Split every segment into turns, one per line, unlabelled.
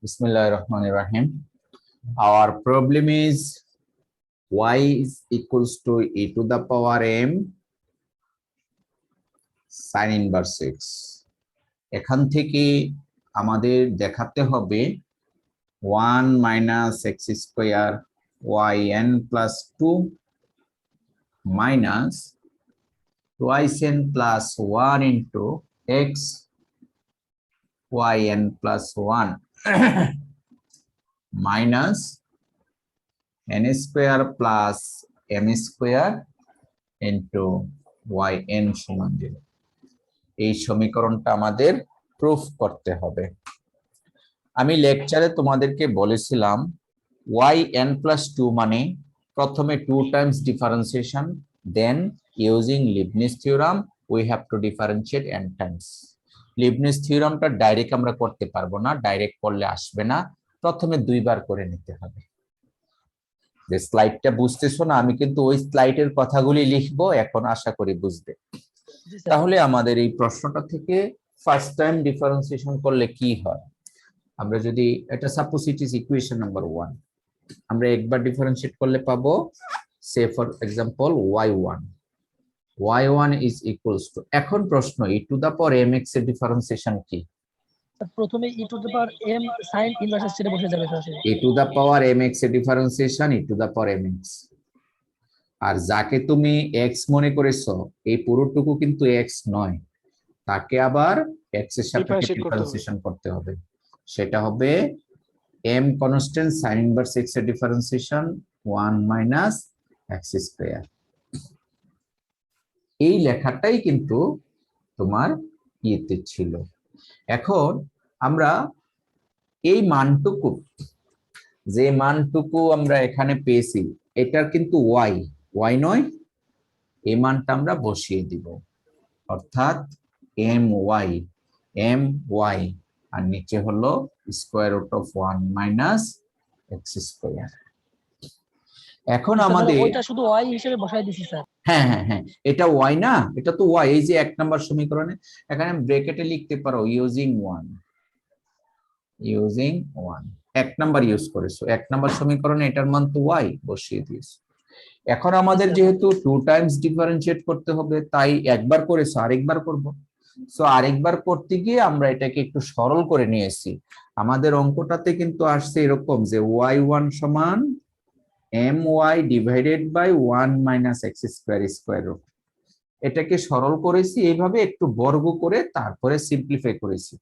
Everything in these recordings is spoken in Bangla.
Bismillahirrahmanirrahim. Our problem is y is equals to e to the power m sin inverse x. এখান থেকে আমাদের দেখাতে হবে 1 minus x square yn plus 2 minus twice n plus 1 into x yn plus 1 minus n square plus m square into yn সমান 0 এই সমীকরণটা আমাদের প্রুফ করতে হবে। আমি লেকচারে তোমাদেরকে বলেছিলাম yn plus 2 মানে প্রথমে 2 times differentiation, then using Leibniz theorem we have to differentiate n times. Leibniz theoremটা ডাইরেক্ট আমরা করতে পারবো না, ডাইরেক্ট করলে আসবে না, প্রথমে দুইবার করে নিতে হবে। যে স্লাইডটা বুঝতেছো না, আমি কিন্তু ওই স্লাইডের কথাগুলি লিখবো, এখন আশা করি বুঝবে। তাহলে আমাদের এই প্রশ্নটা থেকে ফার্স্ট টাইম ডিফারেন্সিয়েশন করলে কি হয়, আমরা যদি এটা suppose it is equation number 1, আমরা একবার ডিফারেন্সিয়েট করলে পাবো say for example y1 is equals to, এখন প্রশ্ন e to the power mx এর ডিফারেন্সিয়েশন কি?
প্রথমে e to the power m sin inverse ছেড়ে বসে যাবে sir.
e to the power mx এর differentiation e to the power mx, আর যাকে তুমি x মনে করেছো এই পুরোটুকু কিন্তু x নয়, তাকে আবার x এর সাথে ডিফারেন্সিয়েশন করতে হবে, সেটা হবে m constant sin inverse x এর ডিফারেন্সিয়েশন 1 মাইনাস x স্কয়ার। এই লেখাটাই কিন্তু তোমার ইয়েতে ছিল। এখন আমরা এই মানটুকু, যে মানটুকু আমরা এখানে পেয়েছি, এটার কিন্তু y নয়, এই মানটা আমরা বসিয়ে দিব, অর্থাৎ my আর নিচে হলো square root of 1 minus x square. এখন আমাদের
ওইটা শুধু y হিসেবে বসাই দিছি স্যার।
হ্যাঁ, এটা y না, এটা তো y, এই যে 1 নাম্বার সমীকরণে এখানে ব্র্যাকেটে লিখতে পারো ইউজিং 1 1 নাম্বার ইউজ করেছো, 1 নাম্বার সমীকরণে এটার মান তো y বসিয়ে দিয়েছো। এখন আমাদের যেহেতু 2 টাইমস ডিফারেন্সিয়েট করতে হবে, তাই একবার করেছো, আরেকবার করব। সো আরেকবার করতে গিয়ে আমরা এটাকে একটু সরল করে নিয়েছি। আমাদের অঙ্কটাতে কিন্তু আসছে এরকম যে y1 সমান my divided by 1 minus x square square root, এটাকে সরল করেছি এইভাবে, একটু বর্গ করে তারপরে সিম্পলিফাই করেছি।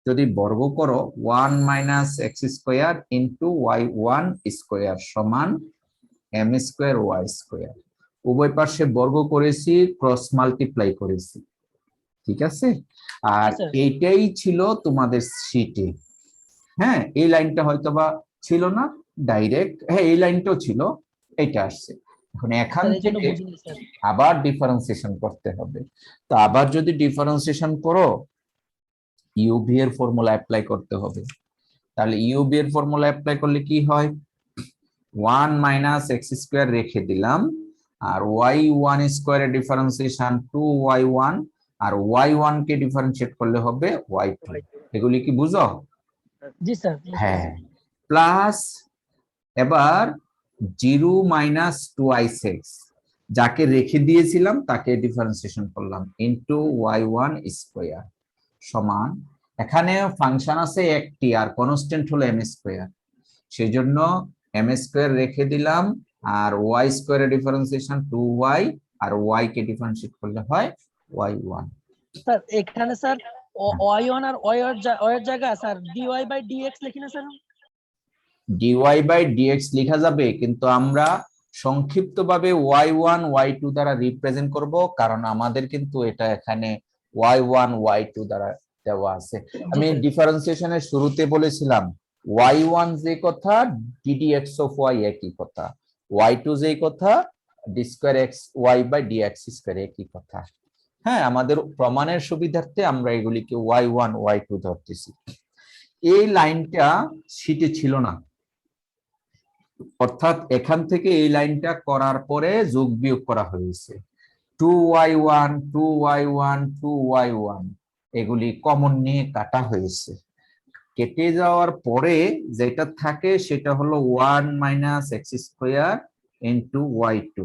যদি বর্গ করো 1 minus x square into y1 square সমান m স্কয়ার y স্কয়ার, উভয় পাশে বর্গ করেছি, ক্রস মাল্টিপ্লাই করেছি, ঠিক আছে? আর এইটাই ছিল তোমাদের শীটে। হ্যাঁ, এই লাইনটা হয়তোবা ছিল না ডাইরেক্ট, হ্যাঁ এই লাইনটাও ছিল, এটা আসছে। এখন এখান থেকে আবার ডিফারেন্সিয়েশন করতে হবে। তো আবার যদি ডিফারেন্সিয়েশন করো, ইউভি এর ফর্মুলা অ্যাপ্লাই করতে হবে। তাহলে ইউভি এর ফর্মুলা অ্যাপ্লাই করলে কি হয়, 1 মাইনাস x স্কয়ার রেখে দিলাম, আর y1 স্কয়ারের ডিফারেন্সিয়েশন 2y1, আর y1 কে ডিফারেন্সিয়েট করলে হবে y2। এগুলি কি বুঝো?
জি স্যার।
হ্যাঁ, প্লাস এবার 0 মাইনাস 2x, যাকে রেখে দিয়েছিলাম তাকে ডিফারেন্সিয়েশন করলাম, ইনটু y1 স্কয়ার সমান, এখানে ফাংশন আছে একটি আর কনস্ট্যান্ট হলো m স্কয়ার, সেজন্য m স্কয়ার রেখে দিলাম, আর y স্কয়ারের ডিফারেন্সিয়েশন 2y, আর y কে ডিফারেন্সিয়েট করলে হয় y1।
স্যার এখানে স্যার y1 আর y এর জায়গা স্যার dy বাই dx লিখি না স্যার?
dy বাই dx লেখা যাবে, কিন্তু আমরা সংক্ষিপ্তভাবে y1 y2 দ্বারা রিপ্রেজেন্ট করব, কারণ আমাদের কিন্তু এটা এখানে y1 y2 দ্বারা দেওয়া আছে। আমি ডিফারেন্সিয়েশনের শুরুতে বলেছিলাম y1 যে কথা ddx অফ y একই কথা, y2 যে কথা d square x y by dx square একই কথা। হ্যাঁ, আমাদের প্রমাণের সুবিধার্থে আমরা এগুলিকে y1 y2 ধরতেছি। এই লাইনটা শীটে ছিল না, অর্থাৎ এখান থেকে এই লাইনটা করার পরে যোগ বিয়োগ করা হয়েছে, 2y1 2y1 2y1 এগুলি কমন নিয়ে কাটা হয়েছে। কেটে যাওয়ার পরে যেটা থাকে সেটা হলো 1 minus x square into y2,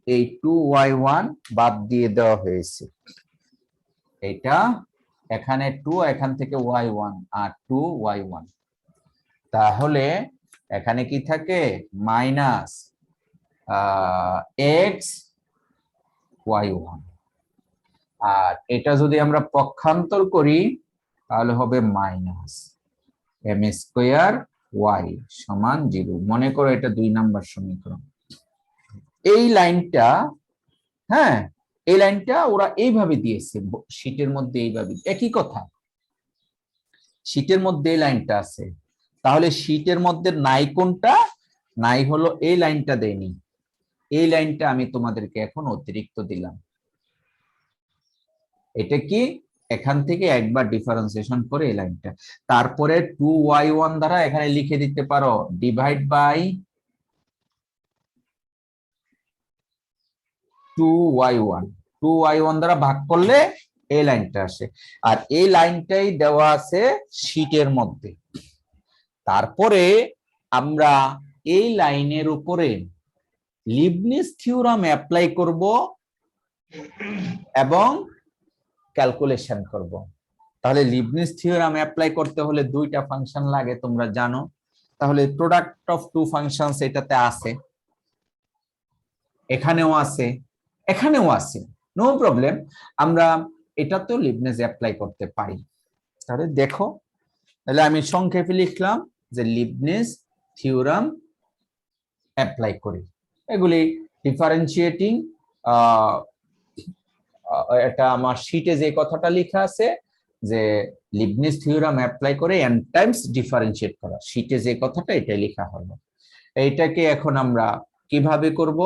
এই 2y1 বাদ দিয়ে দেওয়া হয়েছে। এটা এখানে 2, এখান থেকে y1 আর 2y1, তাহলে এখানে কি থাকে মাইনাস এক্স y1, আর এটা যদি আমরা পক্ষান্তর করি তাহলে হবে মাইনাস এম স্কোয়ার ওয়াই সমান 0। মনে করো এটা 2 নম্বর সমীকরণ। এই লাইনটা, হ্যাঁ এই লাইনটা ওরা এইভাবে দিয়েছে শীটের মধ্যে, এইভাবে একই কথা শীটের মধ্যে এই লাইনটা আছে। তাহলে শীটের মধ্যে নাই কোনটা? নাই হলো এই লাইনটা দেয়নি, এই লাইনটা আমি তোমাদেরকে এখন অতিরিক্ত দিলাম। এটা কি এখান থেকে একবার ডিফারেন্সিয়েশন করে এই লাইনটা, তারপরে 2y1 দ্বারা এখানে লিখে দিতে পারো ডিভাইড বাই 2y1, 2y1 দ্বারা ভাগ করলে এই লাইনটা আসে, আর এই লাইনটাই দেওয়া আছে শীটের মধ্যে। তারপরে আমরা এই লাইনের উপরে লিবনিজ থিওরাম অ্যাপ্লাই করব এবং ক্যালকুলেশন করব। তাহলে লিবনিজ থিওরাম অ্যাপ্লাই করতে হলে দুইটা ফাংশন লাগে, তোমরা জানো। তাহলে প্রোডাক্ট অফ টু ফাংশনস এটাতে আছে, এখানেও আছে, এখানেও আছে, নো প্রবলেম, আমরা এটাতেও লিবনিজ অ্যাপ্লাই করতে পারি। তাহলে দেখো, তাহলে আমি সংক্ষেপে লিখলাম যে লিবনিজ থিওরাম অ্যাপ্লাই করি। এগুলি ডিফারেন্সিয়েটিং, এটা আমার শীটে যে কথাটা লেখা আছে যে লিবনিজ থিওরাম অ্যাপ্লাই করে n টাইমস ডিফারেন্সিয়েট করা, শীটে যে কথাটা এটাই লেখা হলো। এইটাকে এখন আমরা কিভাবে করব?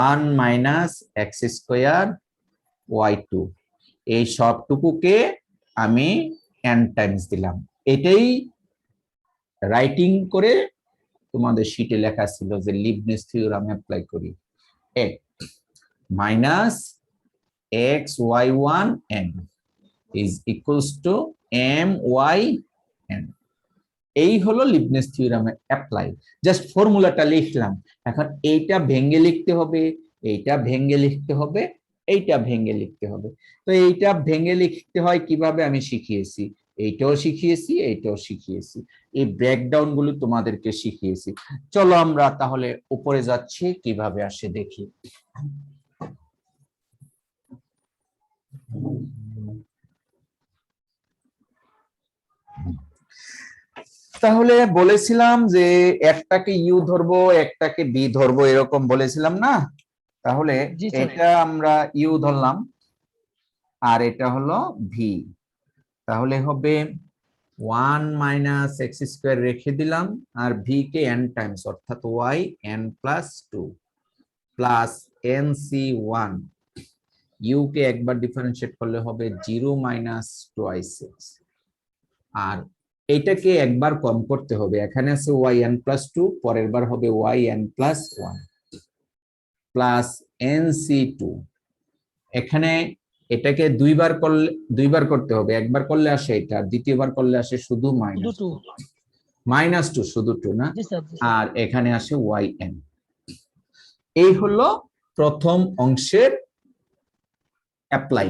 1 মাইনাস এক্স স্কোয়ার y2, এই সবটুকুকে আমি n টাইমস দিলাম। এটাই রাইটিং করে তোমাদের শীটে লেখা ছিল যে লিবনিজ থিওরাম অ্যাপ্লাই করি। Minus xy1 n is equals to my n, এই হলো লিবনিজ থিওরাম অ্যাপ্লাই। জাস্ট ফর্মুলাটা লিখলাম, এখন এইটা ভেঙে লিখতে হবে, এইটা ভেঙে লিখতে হবে, এইটা ভেঙে লিখতে হবে। তো এইটা ভেঙে লিখতে হয় কিভাবে আমি শিখিয়েছি, এইটাও শিখিয়েছি, এইটাও শিখিয়েছি, এই ব্রেকডাউন গুলো তোমাদেরকে শিখিয়েছি। চলো আমরা তাহলে উপরে যাচ্ছি, কিভাবে আসে দেখি। তাহলে বলেছিলাম যে একটাকে ইউ ধরবো, একটাকে বি ধরবো, এরকম বলেছিলাম না? তাহলে এটা আমরা ইউ ধরলাম আর এটা হলো ভি, তাহলে হবে 1 মাইনাস এক্স স্কোয়ার রেখে দিলাম আর ভি কে n টাইমস অর্থাৎ y n plus 2 plus n C 1, u কে একবার ডিফারেন্সিয়েট করলে হবে 0 মাইনাস 2i6, আর এইটাকে একবার কম করতে হবে, এখানে আছে yn প্লাস 2, পরের বার হবে yn প্লাস 1 প্লাস nc2, এখানে এটাকে দুইবার করতে হবে, একবার করলে আসে এটা, দ্বিতীয়বার করলে আসে শুধু মাইনাস 2, শুধু 2 না, আর এখানে আসে yn। এই হলো প্রথম অংশের অ্যাপ্লাই,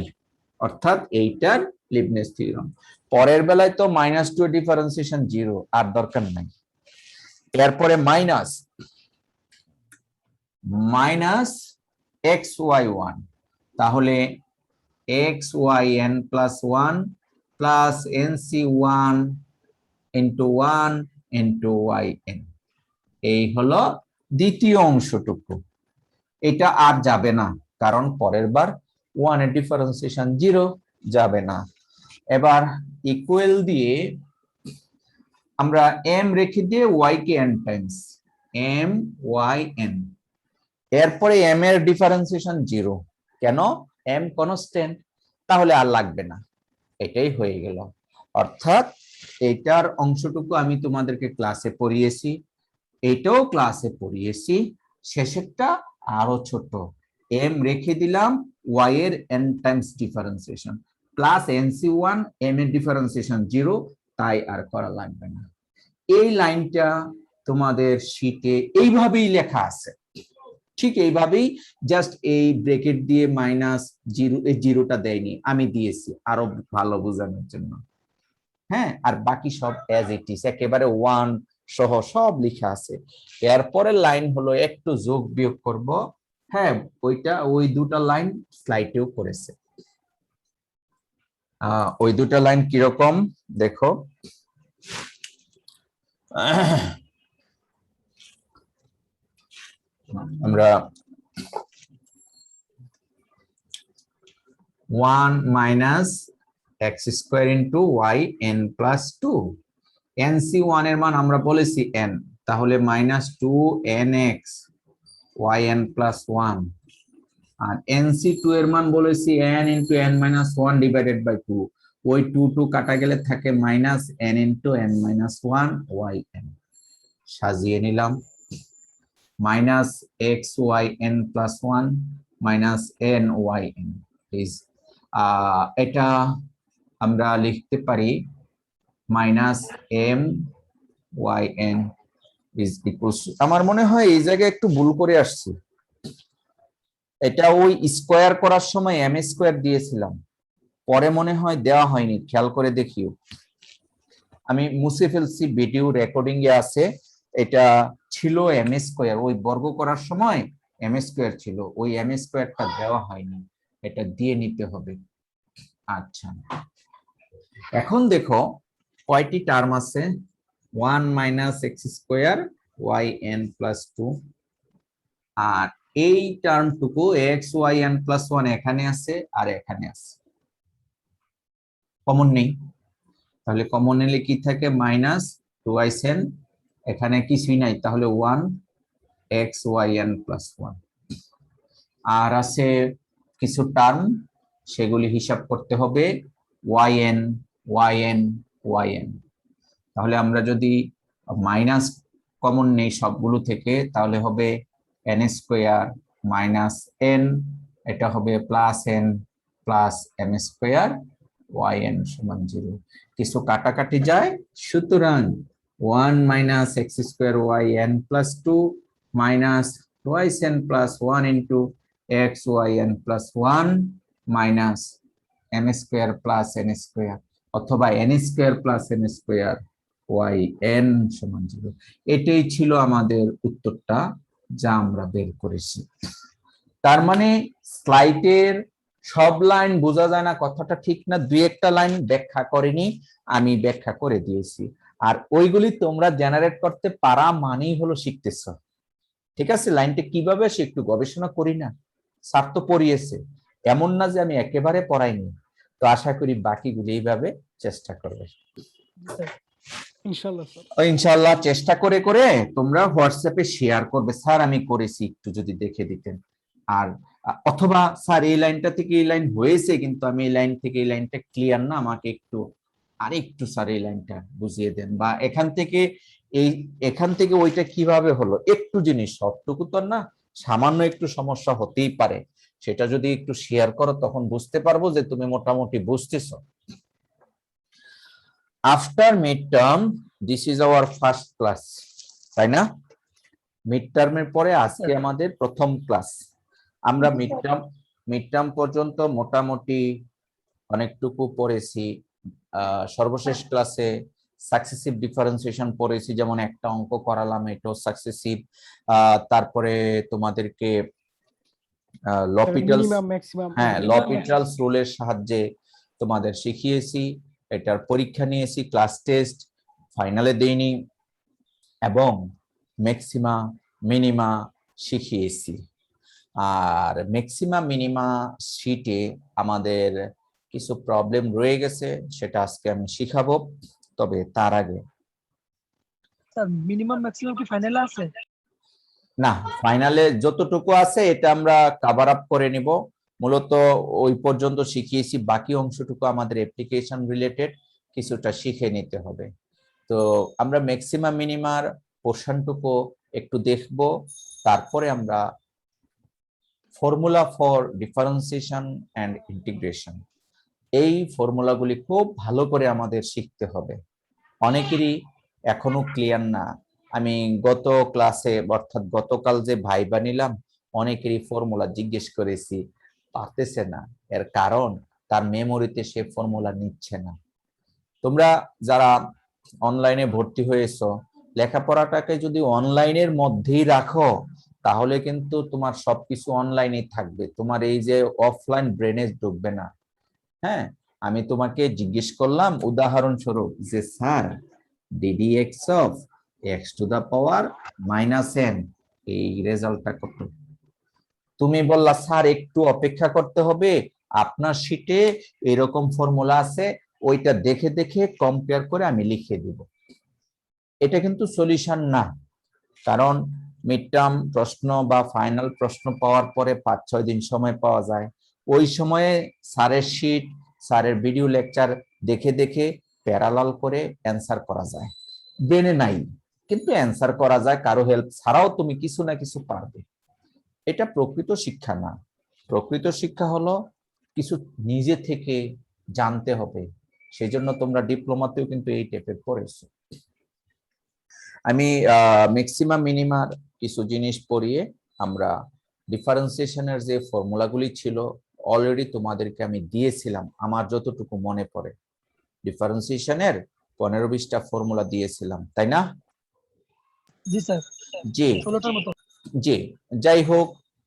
অর্থাৎ এইটার লিবনিজ থিওরাম। পরের বেলায় তো -2 ডিফারেন্সিয়েশন 0, আর দরকার নাই। এরপরে মাইনাস xy1, তাহলে xyn plus 1 plus nc1 into 1 into yn, এই হলো দ্বিতীয় অংশটুকু। এটা আর যাবে না, কারণ পরের বার 1 এর ডিফারেন্সিয়েশন 0 যাবে না। এবার ইকুয়াল দিয়ে আমরা m রেখে দিয়ে y কে n টাইমস myn, এরপরে m এর ডিফারেন্সিয়েশন 0, কেন? m কনস্ট্যান্ট, তাহলে আর লাগবে না, এটাই হয়ে গেল। অর্থাৎ এটার অংশটুকু আমি তোমাদেরকে ক্লাসে পড়িয়েছি, এটাও ক্লাসে পড়িয়েছি, শেষেরটা আরো ছোট, m রেখে দিলাম y এর n Times differentiation plus nc1 m এর ডিফারেন্সিয়েশন 0, তাই আর করা লাগবে না। এই লাইনটা তোমাদের শীটে এইভাবেই লেখা আছে, ঠিক এইভাবেই, জাস্ট এই ব্রেকেট দিয়ে মাইনাস জিরো, এই জিরোটা দেয়নি, আমি দিয়েছি আরো ভালো বোঝানোর জন্য। হ্যাঁ, আর বাকি সব অ্যাজ ইট ইজ, একেবারে ওয়ান সহ সব লেখা আছে। এরপরের লাইন হলো একটু যোগ বিয়োগ করব। হ্যাঁ, ওই দুটা লাইন স্লাইডেও করেছে। ওই দুটা লাইন কিরকম দেখো। আমরা 1 minus x square into y n plus 2, NC1 এর মান আমরা বলেছি n, তাহলে মাইনাস 2nx yn প্লাস 1, আর NC2 এর মান বলেছি n into n minus 1 divided by 2, ওই 2 কাটা গেলে থাকে minus n into n minus 1 yn। সাজিয়ে নিলাম, minus xyn plus 1 minus nyn। Please এটা আমরা লিখতে পারি মাইনাস m(yn) ইজ ইকুয়ালস, আমার মনে হয় এই জায়গায় একটু ভুল করে আসছি। এটা ওই স্কোয়ার করার সময় m স্কোয়ার দিয়েছিলাম, পরে মনে হয় দেওয়া হয়নি, খেয়াল করে দেখিও। আমি মুছে ফেলছি, ভিডিও রেকর্ডিং এ আছে, এটা ছিল m স্কোয়ার, ওই বর্গ করার সময় m স্কোয়ার ছিল, ওই m স্কোয়ারটা দেওয়া হয়নি, এটা দিয়ে নিতে হবে। আচ্ছা, এখন দেখো কয়টি টার্ম আছে, 1 minus x square yn plus 2, আর এই টার্মটুকু xyn প্লাস 1 এখানে আছে আর এখানে আছে, কমন নেই, তাহলে কমন নিলে কি থাকে মাইনাস 2yn, এখানে কিছুই নাই, তাহলে 1 xyn প্লাস 1, আর আছে কিছু টার্ম, সেগুলি হিসাব করতে হবে yn yn yn। তাহলে আমরা যদি মাইনাস কমন নেই সবগুলো থেকে, তাহলে হবে n স্কোয়ার মাইনাস n, এটা হবে plus n plus m square yn সমান 0। কিছু কাটাকাটি যায়, সুতরাং 1 minus x square yn plus 2 minus twice n plus 1 into xyn plus 1 minus m square plus n square, অথবা n square plus n square yn সমান 0। এটাই ছিল আমাদের উত্তরটা যা আমরা বের করেছি। তার মানে স্লাইডের সব লাইন বোঝা যায় না কথাটা ঠিক না, দুই একটা লাইন ব্যাখ্যা করেনি, আমি ব্যাখ্যা করে দিয়েছি, আর ওইগুলি তোমরা জেনারেট করতে পারা মানেই হলো শিখতেছ। ঠিক আছে, লাইনটা কিভাবে সে একটু গবেষণা করি না, স্যার তো পড়িয়েছে, এমন না যে আমি একেবারে পড়াইনি। তো আশা করি বাকিগুলি এইভাবে চেষ্টা করবে ইনশাআল্লাহ। চেষ্টা করে করে তোমরা হোয়াটসঅ্যাপে শেয়ার করবে, স্যার আমি করেছি, একটু যদি দেখে দিতেন, আর অথবা স্যার এই লাইনটা থেকে এই লাইন হয়েছে কিন্তু আমি এই লাইন থেকে এই লাইনটা ক্লিয়ার না, আমাকে একটু আরেকটু স্যার এই লাইনটা বুঝিয়ে দেন, বা এখান থেকে ওইটা কিভাবে হলো, একটু জিনিস, সবটুকু তো না, সামান্য একটু সমস্যা হতেই পারে, সেটা যদি একটু শেয়ার করো তখন বুঝতে পারবো যে তুমি মোটামুটি বুঝতেছো। After mid term this is our first class, তাই না? মিড টার্মের পরে আজকে আমাদের প্রথম ক্লাস। আমরা মিড টার্ম পর্যন্ত মোটামুটি অনেকটুকু পড়েছি। সর্বশেষ ক্লাসে সাকসেসিভ ডিফারেন্সিয়েশন পড়েছি, যেমন একটা অঙ্ক করালাম, এটাও সাকসেসিভ। তারপরে তোমাদেরকে লপিটালস রুলের সাহায্যে তোমাদের শিখিয়েছি, এটার পরীক্ষা নিয়েছি, ক্লাস টেস্ট ফাইনালে দেইনি, এবং ম্যাক্সিমা মিনিমা শিখিয়েছি। আর ম্যাক্সিমা মিনিমা শীটে আমাদের কিছু প্রবলেম রয়ে গেছে, সেটা আজকে আমি শিখাবো। তবে তার আগে
স্যার মিনিমাম ম্যাক্সিমাম কি ফাইনালে আছে?
না, ফাইনালে যতটুকু আছে এটা আমরা কভার আপ করে নিব। মূলত ওই পর্যন্ত শিখিয়েছি, বাকি অংশটুকু আমাদের অ্যাপ্লিকেশন রিলেটেড কিছুটা শিখে নিতে হবে। তো আমরা ম্যাক্সিমাম মিনিমার পোর্শনটুকু একটু দেখব, তারপরে আমরা formula for differentiation and integration, এই ফর্মুলাগুলি খুব ভালো করে আমাদের শিখতে হবে। অনেকেরই এখনো ক্লিয়ার না। আমি গত ক্লাসে অর্থাৎ গতকাল যে ভাইবা নিলাম, অনেকেরই ফর্মুলা জিজ্ঞেস করেছি, পারতেছে না। এর কারণ তার মেমোরিতে সে ফর্মুলা নিচ্ছে না। তোমরা যারা অনলাইনে ভর্তি হয়েছো, লেখাপড়াটাকে যদি অনলাইনের মধ্যেই রাখো, তাহলে কিন্তু তোমার সবকিছু অনলাইনে থাকবে, তোমার এই যে অফলাইন ব্রেনে ঢুকবে না। হ্যাঁ, আমি তোমাকে জিজ্ঞেস করলাম উদাহরণস্বরূপ যে sir d d x of x to the power -n, এই রেজাল্টটা কত? তুমি বললা স্যার একটু অপেক্ষা করতে হবে, আপনার শিটে এরকম ফর্মুলা আছে, ওইটা দেখে দেখে কম্পেয়ার করে আমি লিখে দিব। এটা কিন্তু সলিউশন না, কারণ মিড টার্ম প্রশ্ন বা ফাইনাল প্রশ্ন পাওয়ার পরে 5-6 দিন সময় পাওয়া যায়। ওই সময়ে স্যারের শিট, স্যারের ভিডিও লেকচার দেখে দেখে প্যারালাল করে অ্যান্সার করা যায়। ব্রেনে নাই, কিন্তু অ্যান্সার করা যায়, কারো হেল্প ছাড়াও তুমি কিছু না কিছু পারবে। এটা প্রকৃত শিক্ষা না। প্রকৃত শিক্ষা হলো কিছু নিজে থেকে জানতে হবে। সেই জন্য তোমরা ডিপ্লোমাতেও কিন্তু এই টাইপের পড়েছো। আমি ম্যাক্সিমাম মিনিমার কিছু জিনিস পড়িয়ে আমরা ডিফারেন্সিয়েশনের যে ফর্মুলাগুলি ছিল অলরেডি তোমাদেরকে আমি দিয়েছিলাম, আমার যতটুকু মনে পড়ে ডিফারেন্সিয়েশনের 15-20টা ফর্মুলা দিয়েছিলাম, তাই না?
জি স্যার,
জি
16টার মতো।
জি, যাই হোক,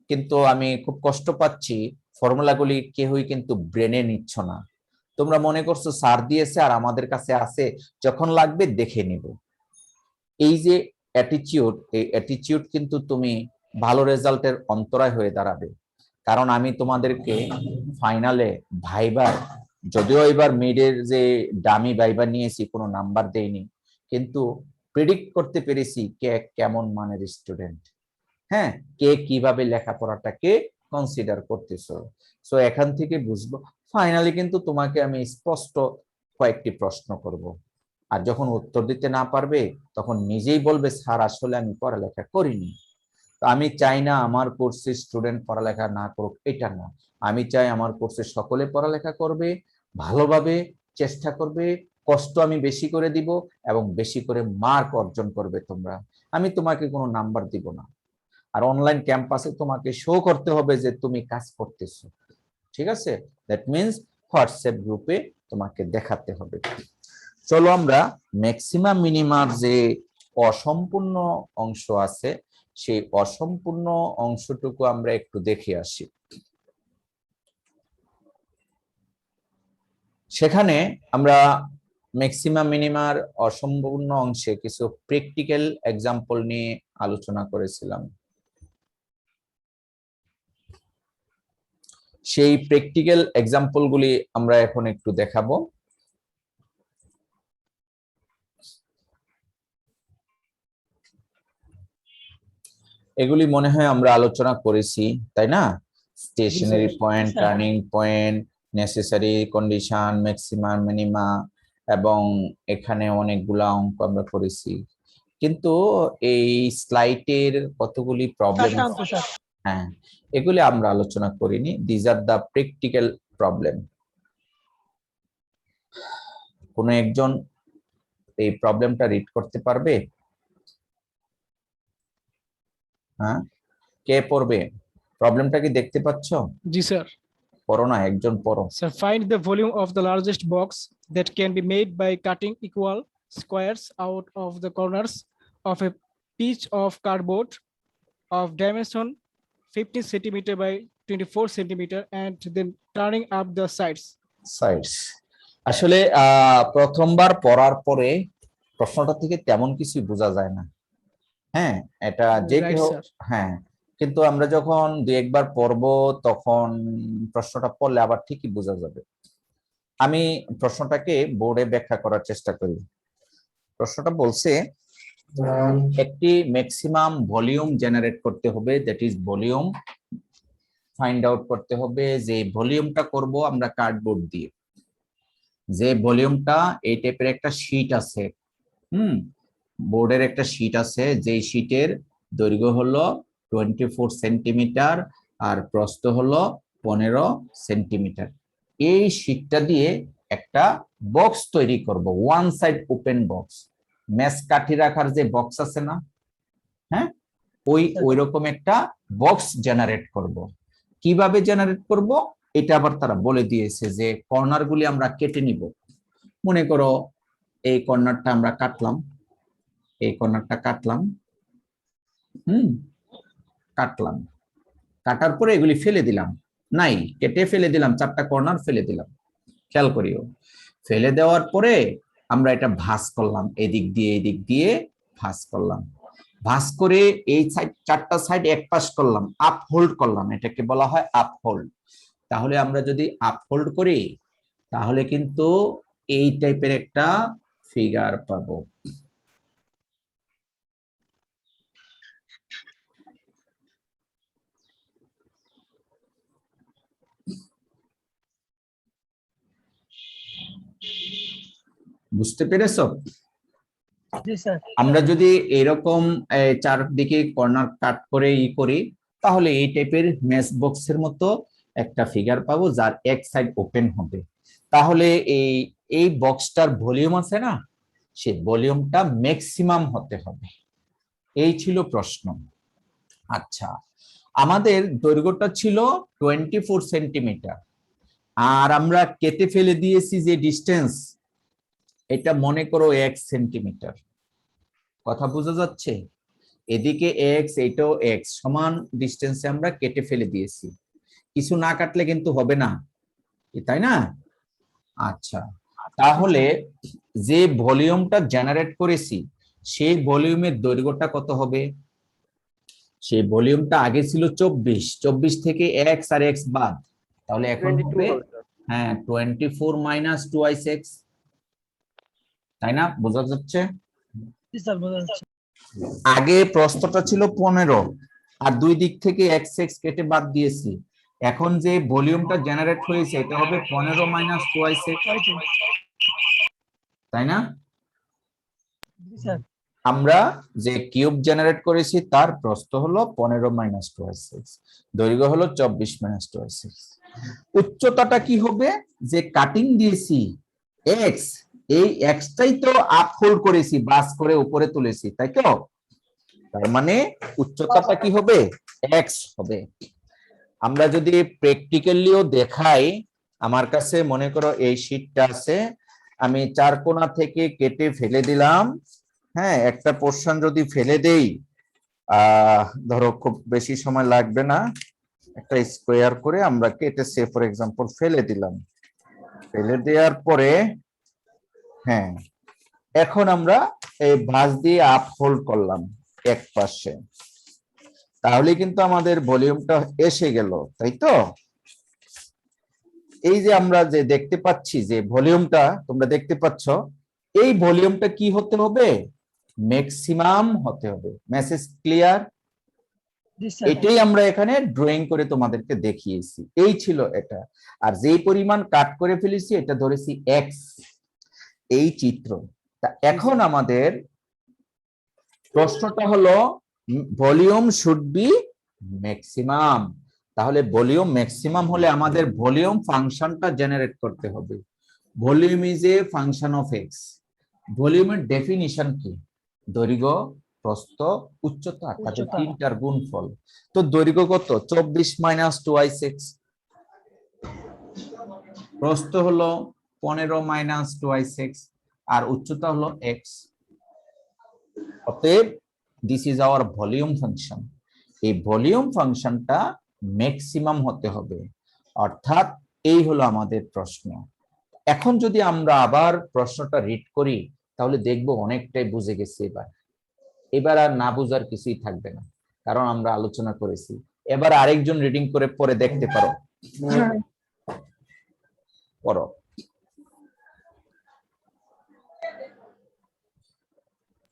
কিন্তু আমি খুব কষ্ট পাচ্ছি, ফর্মুলাগুলি কেউই কিন্তু ব্রেনে নিচ্ছ না। তোমরা মনে করছো স্যার দিয়েছে আর আমাদের কাছে আছে, যখন লাগবে দেখে নিব। এই যে অ্যাটিটিউড, এই অ্যাটিটিউড কিন্তু তুমি ভালো রেজাল্টের অন্তরায় হয়ে দাঁড়াবে। কারণ আমি তোমাদেরকে ফাইনালে ভাইবার, যদিও এবার মিডের যে ডামি ভাইবার নিয়েছি কোনো নাম্বার দেইনি, কিন্তু প্রেডিক্ট করতে পেরেছি কে কেমন মানের স্টুডেন্ট, হ্যাঁ, কে কিভাবে লেখাপড়াটাকে কনসিডার করতেছো। সো এখান থেকে বুঝবো। ফাইনালি কিন্তু তোমাকে আমি স্পষ্ট কয়েকটি প্রশ্ন করব, আর যখন উত্তর দিতে না পারবে তখন নিজেই বলবে স্যার আসলে আমি পড়ালেখা করিনি। তো আমি চাই না আমার কোর্সের স্টুডেন্ট পড়ালেখা না করুক, এটা না। আমি চাই আমার কোর্সের সকলে পড়ালেখা করবে, ভালোভাবে চেষ্টা করবে, কষ্ট আমি বেশি করে দিব এবং বেশি করে মার্ক অর্জন করবে তোমরা। আমি তোমাকে কোনো নাম্বার দিব না। আর অনলাইন ক্যাম্পাসে তোমাকে শো করতে হবে যে তুমি কাজ করতেছো, ঠিক আছে? দ্যাট মিন্স হোয়াটসঅ্যাপ গ্রুপে তোমাকে দেখাতে হবে। চলো আমরা ম্যাক্সিমাম মিনিমার যে অসম্পূর্ণ অংশ আছে, সেই অসম্পূর্ণ অংশটুকু আমরা একটু দেখে আসি। সেখানে আমরা ম্যাক্সিমাম মিনিমার অসম্পূর্ণ অংশে কিছু প্র্যাকটিক্যাল এক্সাম্পল নিয়ে আলোচনা করেছিলাম। সেই প্র্যাকটিক্যাল এক্সাম্পল গুলি আমরা এখন একটু দেখাবো। এগুলি মনে হয় আমরা আলোচনা করেছি, তাই না? Stationary point, turning point, necessary condition, maximum minima, এবং এখানে অনেকগুলা অঙ্ক আমরা করেছি। কিন্তু এই স্লাইডের কতগুলি প্রবলেম, হ্যাঁ, এগুলি আমরা আলোচনা করিনি। These are the practical problem. কোন একজন এই প্রবলেমটা রিড করতে পারবে? হ্যাঁ, কে পড়বে? প্রবলেমটা কি দেখতে পাচ্ছ?
জি স্যার।
পড়ো না, একজন পড়ো।
Sir, find the volume of the largest box that can be made by cutting equal squares out of the corners of a piece of cardboard of dimension 50 centimeter by 24 centimeter and then turning up the sides.
Sides. আসলে প্রথমবার পড়ার পরে প্রশ্নটা থেকে তেমন কিছু বোঝা যায় না। হ্যাঁ, এটা যে
Right,
কেউ,
sir.
হ্যাঁ, কিন্তু আমরা যখন দুই একবার পড়বো তখন প্রশ্নটা পড়লে আবার ঠিকই বোঝা যাবে। আমি প্রশ্নটাকে বোর্ডে ব্যাখ্যা করার চেষ্টা করি। প্রশ্নটা বলছে একটি ম্যাক্সিমাম ভলিউম জেনারেট করতে হবে, that is volume find out করতে হবে। যে ভলিউমটা করব আমরা কার্ডবোর্ড দিয়ে, যে ভলিউমটা এই টাইপের একটা শীট আছে, বোর্ডের একটা শীট আছে, যে শীটের দৈর্ঘ্য হলো 24 সেন্টিমিটার আর প্রস্থ হলো 15 সেন্টিমিটার। এই শীটটা দিয়ে একটা বক্স তৈরি করব, one side open box, match কাঠি রাখার যে বক্স আছে না, হ্যাঁ, ওই রকম একটা বক্স জেনারেট করব। কিভাবে জেনারেট করব এটা আবার তারা বলে দিয়েছে যে কর্নার গুলি আমরা কেটে নিব। মনে করো এই কর্নারটা আমরা কাটলাম, এই কর্নারটা কাটলাম, কাটলাম, কাটার পরে এগুলি ফেলে দিলাম, নাই কেটে ফেলে দিলাম, চারটা কর্নার ফেলে দিলাম, খেয়াল করিও। ফেলে দেওয়ার পরে আমরা এটা ভাঁজ করলাম, এদিক দিয়ে এদিক দিয়ে ভাঁজ করলাম, ভাঁজ করে এই সাইড চারটা সাইড এক পাশ করলাম, আপ হোল্ড করলাম, এটাকে বলা হয় আপ হোল্ড। তাহলে আমরা যদি আপ হোল্ড করি তাহলে কিন্তু এই টাইপের একটা ফিগার পাবো। বুঝতে পেরেছো? আমরা যদি এরকম চারদিকে কর্নার কাট করে করি তাহলে এই টাইপের ম্যাচ বক্সের মতো একটা ফিগার পাবো যার এক সাইড ওপেন হবে। তাহলে এই বক্সটার ভলিউম আছে না, সেই ভলিউমটা ম্যাক্সিমাম হতে হবে, এই ছিল প্রশ্ন। আচ্ছা, আমাদের দৈর্ঘ্যটা ছিল 24 সেন্টিমিটার, আর আমরা কেটে ফেলে দিয়েছি যে ডিস্টেন্স, এটা মনে করো 1 সেন্টিমিটার। কথা বোঝা যাচ্ছে? এদিকে এক্স, এইটাও এক্স, সমান ডিস্টেন্সে আমরা কেটে ফেলে দিয়েছি। কিছু না কাটলে কিন্তু হবে না, তাই না? আচ্ছা, তাহলে যে ভলিউমটা জেনারেট করেছি সেই ভলিউমের দৈর্ঘ্যটা কত হবে? সেই ভলিউমটা আগে ছিল 24, 24 থেকে এক্স আর এক্স বাদ, তাহলে এখন হবে 24 মাইনাস 2x, তাই না? বোঝা যাচ্ছে? আগে প্রস্থটা ছিল 15 আর দুই দিক থেকে এক্স এক্স কেটে বাদ দিয়েছি, এখন যে ভলিউমটা জেনারেট হয়েছে এটা হবে 15 মাইনাস 2x, তাই না? আমরা যে কিউব জেনারেট করেছি তার প্রস্থ হলো 15 মাইনাস 2x, দৈর্ঘ্য হলো 24 মাইনাস 2x। উচ্চতাটা কি হবে? যে কাটিং দিয়েছি এক্স, এই এক্সটাই তো আপ হোল্ড করেছি, বাস করে উপরে তুলেছি, তাই তো? তার মানে উচ্চতাটা কি হবে? এক্স হবে। আমরা যদি প্র্যাকটিক্যালিও দেখাই, আমার কাছে মনে করো এই শীটটা আছে, আমি চার কোণা থেকে কেটে ফেলে দিলাম, হ্যাঁ, একটা পোরশন যদি ফেলে দেই, ধরো খুব বেশি সময় লাগবে না, একটা স্কোয়ার করে আমরা কেটেছে ফর এক্সাম্পল ফেলে দিলাম, ফেলে দেওয়ার পরে হ্যাঁ, এখন আমরা এই ভাঁজ দিয়ে আপ হোল্ড করলাম এক পাশে, তাহলে কিন্তু আমাদের ভলিউমটা এসে গেল, তাই তো? এই যে আমরা যে দেখতে পাচ্ছি যে ভলিউমটা তোমরা দেখতে পাচ্ছ, এই ভলিউমটা কি হতে হবে? ম্যাক্সিমাম হতে হবে। Message clear? এটাই আমরা এখানে ড্রয়িং করে তোমাদেরকে দেখিয়েছি, এই ছিল এটা। আর যেই পরিমাণ কাট করে ফেলেছি এটা ধরেছি এক্স, এই চিত্র। তা এখন আমাদের প্রশ্নটা হলো ভলিউম শুড বি ম্যাক্সিমাম। তাহলে ভলিউম ম্যাক্সিমাম হলে আমাদের ভলিউম ফাংশনটা জেনারেট করতে হবে। Volume is a function of x. ভলিউমের ডেফিনিশন কি? দৈর্ঘ্য, প্রস্থ, উচ্চতা, তাদের তিনটার গুণফল। তো দৈর্ঘ্য কত? 24 মাইনাস 2x, প্রস্থ হলো 15 মাইনাস 2x, আর উচ্চতা হলো x। অতএব this is our volume function. এই ভলিউম ফাংশনটা ম্যাক্সিমাম হতে হবে, অর্থাৎ এই হলো আমাদের প্রশ্ন। এখন যদি আমরা আবার প্রশ্নটা রিড করি তাহলে দেখবো অনেকটাই বুঝে গেছি। এবার আর না বুঝার কিছুই থাকবে না, কারণ আমরা আলোচনা করেছি। এবার আরেকজন রিডিং করে পরে দেখতে পারো, পড়ো।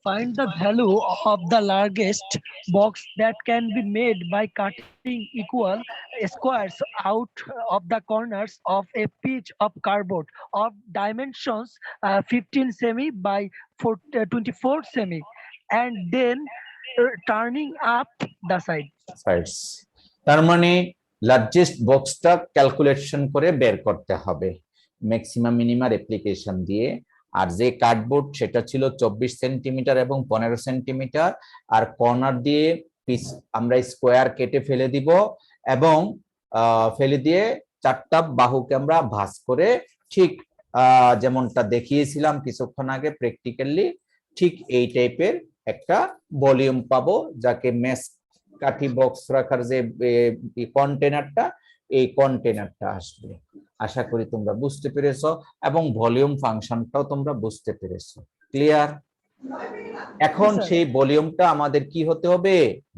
Find the value of the largest box that can be made by cutting equal squares out of the corners of a piece of cardboard of dimensions 15 semi by 24 semi, and then turning up the sides.
তার মানে লার্জেস্ট বক্সটা ক্যালকুলেশন করে বের করতে হবে। ম্যাক্সিমাম মিনিমার অ্যাপ্লিকেশন দিয়ে। আর যে কার্ডবোর্ড সেটা ছিল 24 সেন্টিমিটার এবং 15 সেন্টিমিটার, আর কর্নার দিয়ে পিস আমরা স্কোয়ার কেটে ফেলে দিব এবং ফেলে দিয়ে চারটা বাহুকে আমরা ভাঁজ করে ঠিক যেমনটা দেখিয়েছিলাম কিছুক্ষণ আগে প্র্যাকটিক্যালি, ঠিক এই টাইপের একটা ভলিউম পাবো, যাকে মেস কাঠি বক্স রাখার যে কন্টেনারটা, এই কন্টেনারটা আসবে। আশা করি তোমরা বুঝতে পেরেছো এবং ভলিউম ফাংশনটাও তোমরা বুঝতে পেরেছো। ক্লিয়ার? এখন সেই ভলিউমটা আমাদের কি হতে হবে?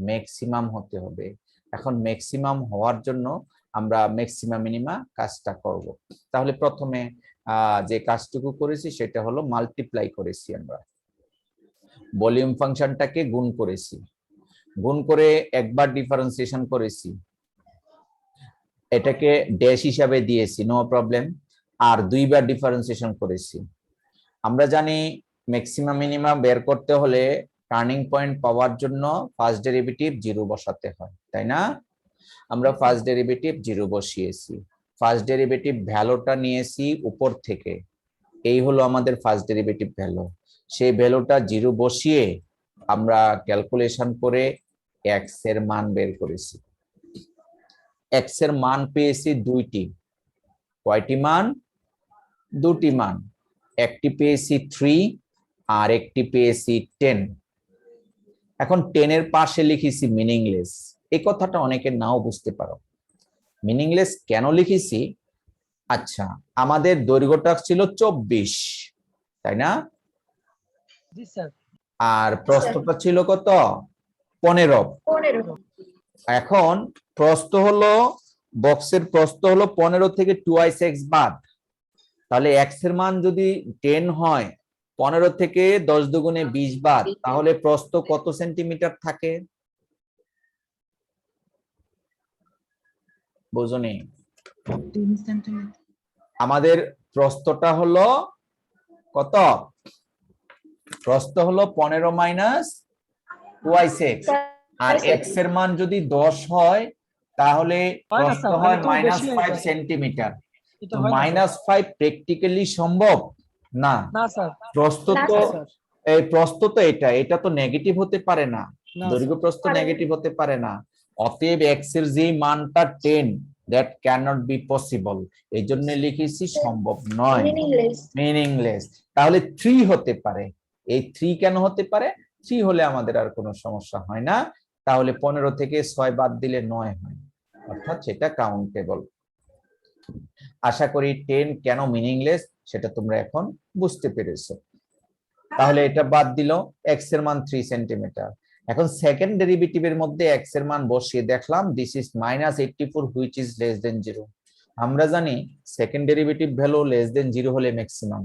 ম্যাক্সিমাম হতে হবে। এখন ম্যাক্সিমাম হওয়ার জন্য আমরা ম্যাক্সিমাম মিনিমা কাজটা করব। তাহলে প্রথমে যে কাজটুকু করেছি সেটা হলো মাল্টিপ্লাই করেছি, আমরা ভলিউম ফাংশনটাকে গুণ করেছি, গুণ করে একবার ডিফারেন্সিয়েশন করেছি, এটাকে ড্যাশ হিসাবে দিয়েছি, নো প্রবলেম, আর দুইবার ডিফারেন্সিয়েশন করেছি। আমরা জানি ম্যাক্সিমাম মিনিমা বের করতে হলে টার্নিং পয়েন্ট পাওয়ার জন্য ফার্স্ট ডেরিভেটিভ 0 বসাতে হয়, তাই না? আমরা ফার্স্ট ডেরিভেটিভ 0 বসিয়েছি, ফার্স্ট ডেরিভেটিভ ভ্যালুটা নিয়েছি উপর থেকে, এই হলো আমাদের ফার্স্ট ডেরিভেটিভ ভ্যালু। সেই ভ্যালুটা 0 বসিয়ে আমরা ক্যালকুলেশন করে x এর মান বের করেছি। x এর মান পেয়েছি দুইটি। কয়টি মান? দুটি মান। একটি পেয়েছি 3 আর একটি পেয়েছি 10। এখন 10 এর পাশে লিখেছি মিনিংলেস। এই কথাটা অনেকে নাও বুঝতে পারো। মিনিংলেস কেন লিখেছি? আচ্ছা, আমাদের দৈর্ঘ্যটা ছিল 24, তাই না?
জি স্যার।
আর প্রস্থটা ছিল কত? 15। এখন প্রস্থ হলো, বক্সের প্রস্থ হলো 15 থেকে 2x বাদ, তাহলে x এর মান যদি 10 হয়, 15 থেকে 10 দুগুণে 20 বাদ, তাহলে প্রস্থ কত সেন্টিমিটার থাকে? বুঝুনি? আমাদের প্রস্থটা হলো কত? প্রস্থ হলো 15 মাইনাস 2x, আর x এর মান যদি 10 হয় তাহলে প্রস্থ হয় -5 সেন্টিমিটার। তো -5 প্র্যাকটিক্যালি সম্ভব না।
না স্যার।
প্রস্থ তো এই প্রস্থ তো এটা তো নেগেটিভ হতে পারে না, দৈর্ঘ্য প্রস্থ নেগেটিভ হতে পারে না। অতএব x এর যে মানটা 10, that cannot be possible, এই জন্য লিখেছি সম্ভব নয়, মিনিংলেস। তাহলে 3 হতে পারে। এই 3 কেন হতে পারে? 3 হলে আমাদের আর কোনো সমস্যা হয় না, তাহলে 15 থেকে 6 বাদ দিলে 9 হয়, অর্থাৎ সেটা কাউন্টেবল। আশা করি 10 কেন মিনিংলেস সেটা তোমরা এখন বুঝতে পেরেছো। তাহলে এটা বাদ দিল, x এর মান 3 সেন্টিমিটার। এখন সেকেন্ড ডেরিভেটিভের মধ্যে x এর মান বসিয়ে দেখলাম, this is -84 which is less than 0। আমরা জানি second derivative value less than 0 হলে ম্যাক্সিমাম,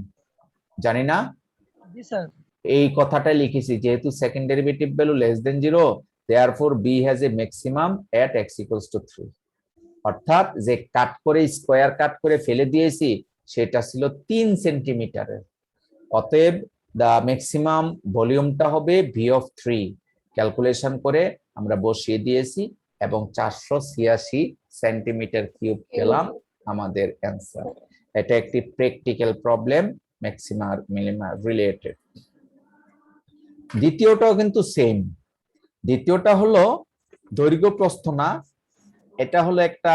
জানি না?
জি স্যার।
এই কথাটা লিখেছি, যেহেতু second derivative value less than 0, therefore b has a maximum at x equals to 3। অর্থাৎ যে কাট করে স্কয়ার কাট করে ফেলে দিয়েছি সেটা ছিল 3 সেন্টিমিটারের। অতএব the maximum ভলিউমটা হবে v of 3। ক্যালকুলেশন করে আমরা বসিয়ে দিয়েছি এবং 486 সেন্টিমিটার কিউব পেলাম আমাদের অ্যান্সার। এটা একটি practical problem, maximum minimum related. দ্বিতীয়টাও কিন্তু সেম। দ্বিতীয়টা হলো দৈর্ঘ্য প্রস্থ না, এটা হলো একটা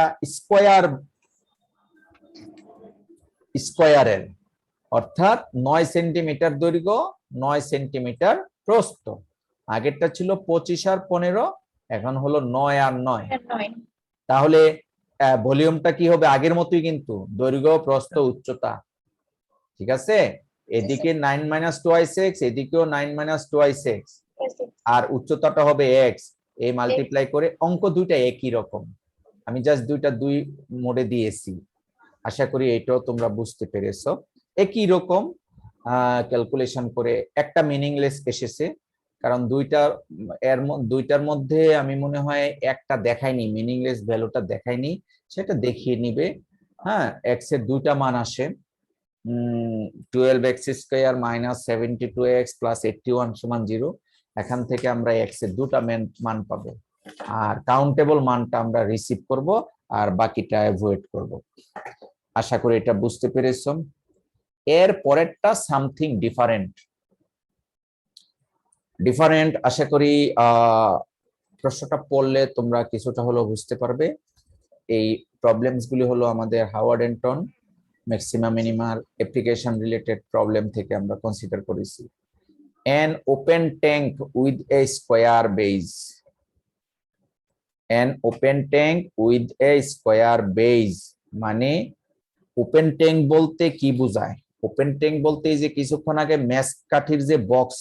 স্কয়ারের, অর্থাৎ 9 সেন্টিমিটার দৈর্ঘ্য, 9 সেন্টিমিটার প্রস্থ। আগেরটা ছিল 25 আর 15, এখন হলো 9 আর 9। তাহলে ভলিউমটা কি হবে? আগের মতোই কিন্তু, দৈর্ঘ্য প্রস্থ উচ্চতা, ঠিক আছে? এদিকে 9 - 2x, এদিকেও 9 - 2x, আর উচ্চতাটা হবে x। এই মাল্টিপ্লাই করে অঙ্ক দুইটা একই রকম, আমি জাস্ট দুইটা দুই মোডে দিয়েছি। আশা করি এটাও তোমরা বুঝতে পেরেছো। একই রকম ক্যালকুলেশন করে একটা মিনিংলেস এসেছে, কারণ দুইটার মধ্যে আমি মনে হয় একটা দেখাইনি, মিনিংলেস ভ্যালুটা দেখাইনি, সেটা দেখিয়ে নিবে। হ্যাঁ, x এর দুইটা মান আসে, 12x² - 72x + 81 = 0। এখান থেকে আমরা x এর দুটা মান পাবো, আর কাউন্টেবল মানটা আমরা রিসিভ করব, আর বাকিটা অ্যাভয়েড করব। আশা করি এটা বুঝতে পেরেছো। এর পরেরটা সামথিং ডিফারেন্ট আশা করি প্রশ্নটা পড়লে তোমরা কিছুটা হলেও বুঝতে পারবে। এই প্রবলেমস গুলি হলো আমাদের হাওয়ার্ড এন্ড টন ম্যাক্সিমা মিনিমার অ্যাপ্লিকেশন রিলেটেড প্রবলেম থেকে আমরা কনসিডার করেছি। An open tank with a square base. An open tank with a square base মানে ওপেন ট্যাঙ্ক বলতে কি বোঝায়? ওপেন ট্যাঙ্ক বলতে এই যে কিছুক্ষণ আগে ম্যাচ কাঠির যে বক্স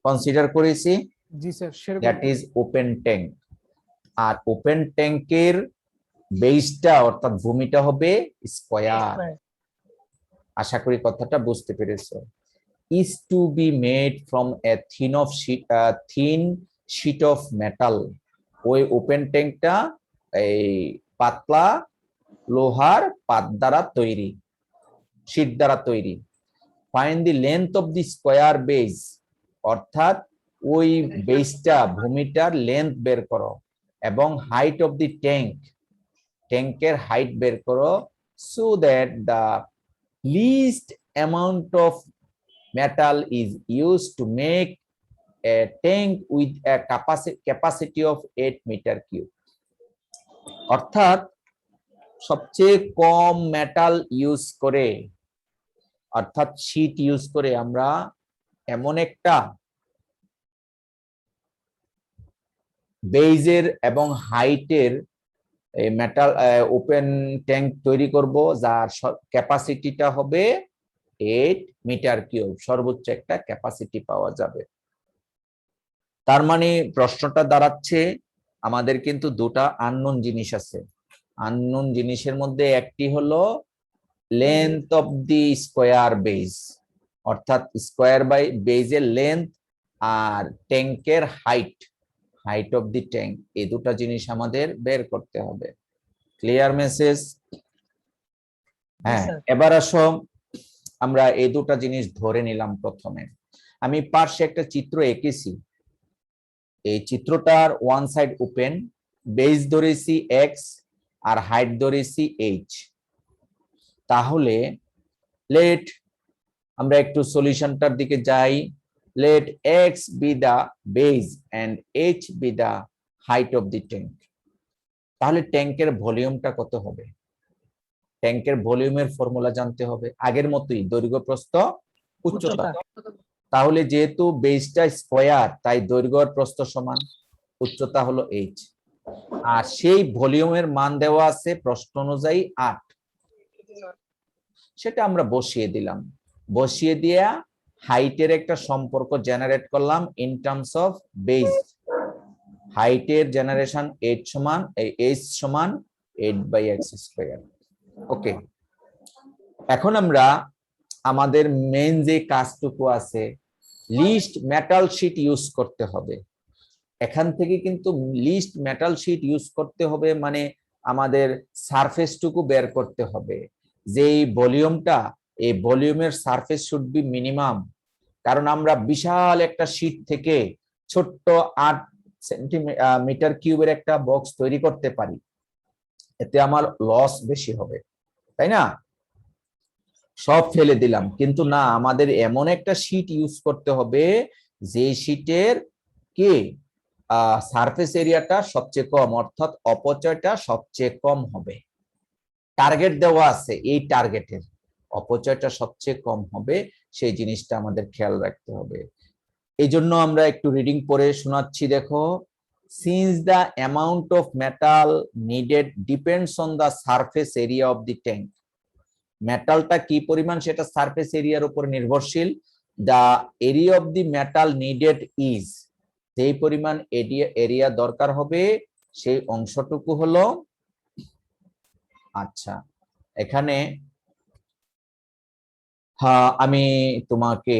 কনসিডার করেছি,
জি স্যার, সেরকম।
That is open tank. আর ওপেন ট্যাঙ্কের বেসটা অর্থাৎ ভূমিটা হবে স্কয়ার। আশা করি কথাটা বুঝতে পেরেছো। is to be made from a thin sheet of metal. ওই ওপেন ট্যাঙ্কটা এই পাতলা লোহার পাত দ্বারা তৈরি, শীট দ্বারা তৈরি। Find the length of the square base, অর্থাৎ ওই বেসটা ভূমিটার লেন্থ বের করো এবং হাইট অফ দি ট্যাঙ্ক, ট্যাঙ্কের হাইট বের করো, so that the least amount of metal is used to make a tank with a capacity of 8 meter cube. অর্থাৎ সবচেয়ে কম মেটাল ইউজ করে, অর্থাৎ শীট ইউজ করে আমরা এমন একটা বেজের এবং হাইটের মেটাল ওপেন ট্যাঙ্ক তৈরি করব যার ক্যাপাসিটিটা হবে 8 মিটার কিউব, সর্বোচ্চ একটা ক্যাপাসিটি পাওয়া যাবে। তার মানে প্রশ্নটা দাঁড়াচ্ছে আমাদের কিন্তু দুটা আননোন জিনিস আছে। আননোন জিনিসের মধ্যে একটি হলো length of the square base, অর্থাৎ স্কয়ার বাই বেজের লেন্থ, আর ট্যাঙ্কের হাইট অফ দি ট্যাঙ্ক। এই দুটা জিনিস আমাদের বের করতে হবে। Clear message? হ্যাঁ, এবার আসো আমরা এই দুটা জিনিস ধরে নিলাম। প্রথমে আমি পাশে একটা চিত্র এঁকেছি, এই চিত্রটার ওয়ান সাইড ওপেন, বেস ধরেছি এক্স আর হাইট ধরেছি এইচ। তাহলে লেট আমরা একটু সলিউশনটার দিকে যাই। Let x be the base and h be the height of the tank. তাহলে ট্যাঙ্কের ভলিউমটা কত হবে? ট্যাঙ্কের ভলিউমের ফর্মুলা জানতে হবে, আগের মতোই দৈর্ঘ্য প্রস্থ উচ্চতা। তাহলে যেহেতু বেসটা স্কয়ার তাই দৈর্ঘ্য আর প্রস্থ সমান, উচ্চতা হলো এইচ, আর সেই ভলিউমের মান দেওয়া আছে প্রশ্ন অনুযায়ী 8। সেটা আমরা বসিয়ে দিলাম, বসিয়ে দিয়া হাইটের একটা সম্পর্ক জেনারেট করলাম ইন টার্মস অফ বেস। হাইটের জেনারেশন 8 সমান এইচ সমান 8/x²। ওকে, এখন আমরা আমাদের মেইন যে কাজটুকু আছে, লিস্ট মেটাল শীট ইউজ করতে হবে। এখান থেকে কিন্তু লিস্ট মেটাল শীট ইউজ করতে হবে মানে আমাদের সারফেসটুকু বের করতে হবে। যেই ভলিউমটা, এই ভলিউমের সারফেস শুড বি মিনিমাম, কারণ আমরা বিশাল একটা শীট থেকে ছোট্ট 8 সেন্টিমিটার কিউবের একটা বক্স তৈরি করতে পারি, এতে আমার লস বেশি হবে, তাই না? সব ফেলে দিলাম, কিন্তু না, আমাদের এমন একটা শীট ইউজ করতে হবে যে শীটের কি সারফেস এরিয়াটা সবচেয়ে কম, অর্থাৎ অপচয়টা সবচেয়ে কম হবে। টার্গেট দেওয়া আছে, এই টার্গেটের অপচয়টা সবচেয়ে কম হবে, সেই জিনিসটা আমাদের খেয়াল রাখতে হবে। এই জন্য আমরা একটু রিডিং পড়ে শোনাচ্ছি, দেখো। Since the amount of metal needed depends on the surface area of the tank. মেটালটা কি পরিমাণ সেটা সারফেস এরিয়ার উপর নির্ভরশীল। The area of the metal needed is, যেই পরিমাণ এরিয়া দরকার হবে সেই অংশটুকু হলো, আচ্ছা এখানে হ্যাঁ আমি তোমাকে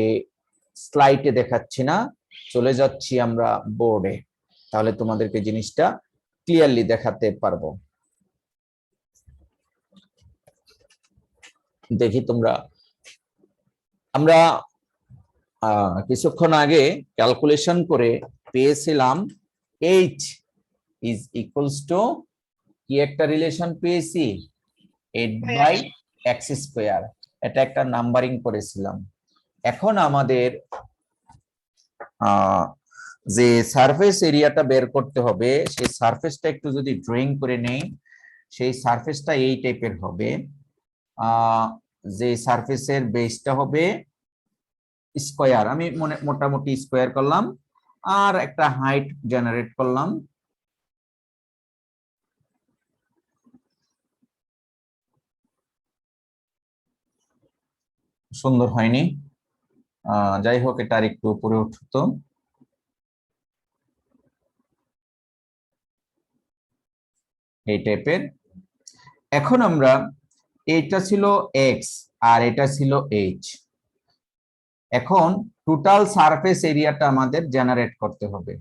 স্লাইডে দেখাচ্ছি না, চলে যাচ্ছি আমরা বোর্ডে, তাহলে তোমাদেরকে জিনিসটা ক্লিয়ারলি দেখাতে পারবো। দেখি তোমরা, আমরা কিছুক্ষণ আগে ক্যালকুলেশন করে পেয়েছিলাম এইচ ইজ ইকুয়ালস টু কি একটা রিলেশন পেয়েছি 8/x²। এক্স স্কোয়ার, এটা একটা নাম্বারিং করেছিলাম। এখন আমাদের যে সারফেস এরিয়াটা বের করতে হবে, সেই সারফেসটা একটু যদি ড্রয়িং করে নেই, সেই সারফেসটা এই টাইপের হবে। যে সারফেসের বেসটা হবে স্কোয়ার, আমি মোটামুটি স্কোয়ার করলাম, আর একটা হাইট জেনারেট করলাম। সুন্দর হয়নি, যাই হোক এটা আর একটু উপরে উঠতো। এই টাইপের। এখন আমরা, এটা ছিল এক্স আর এটা ছিল এইচ। এখন টোটাল সারফেস এরিয়াটা আমাদের জেনারেট করতে হবে।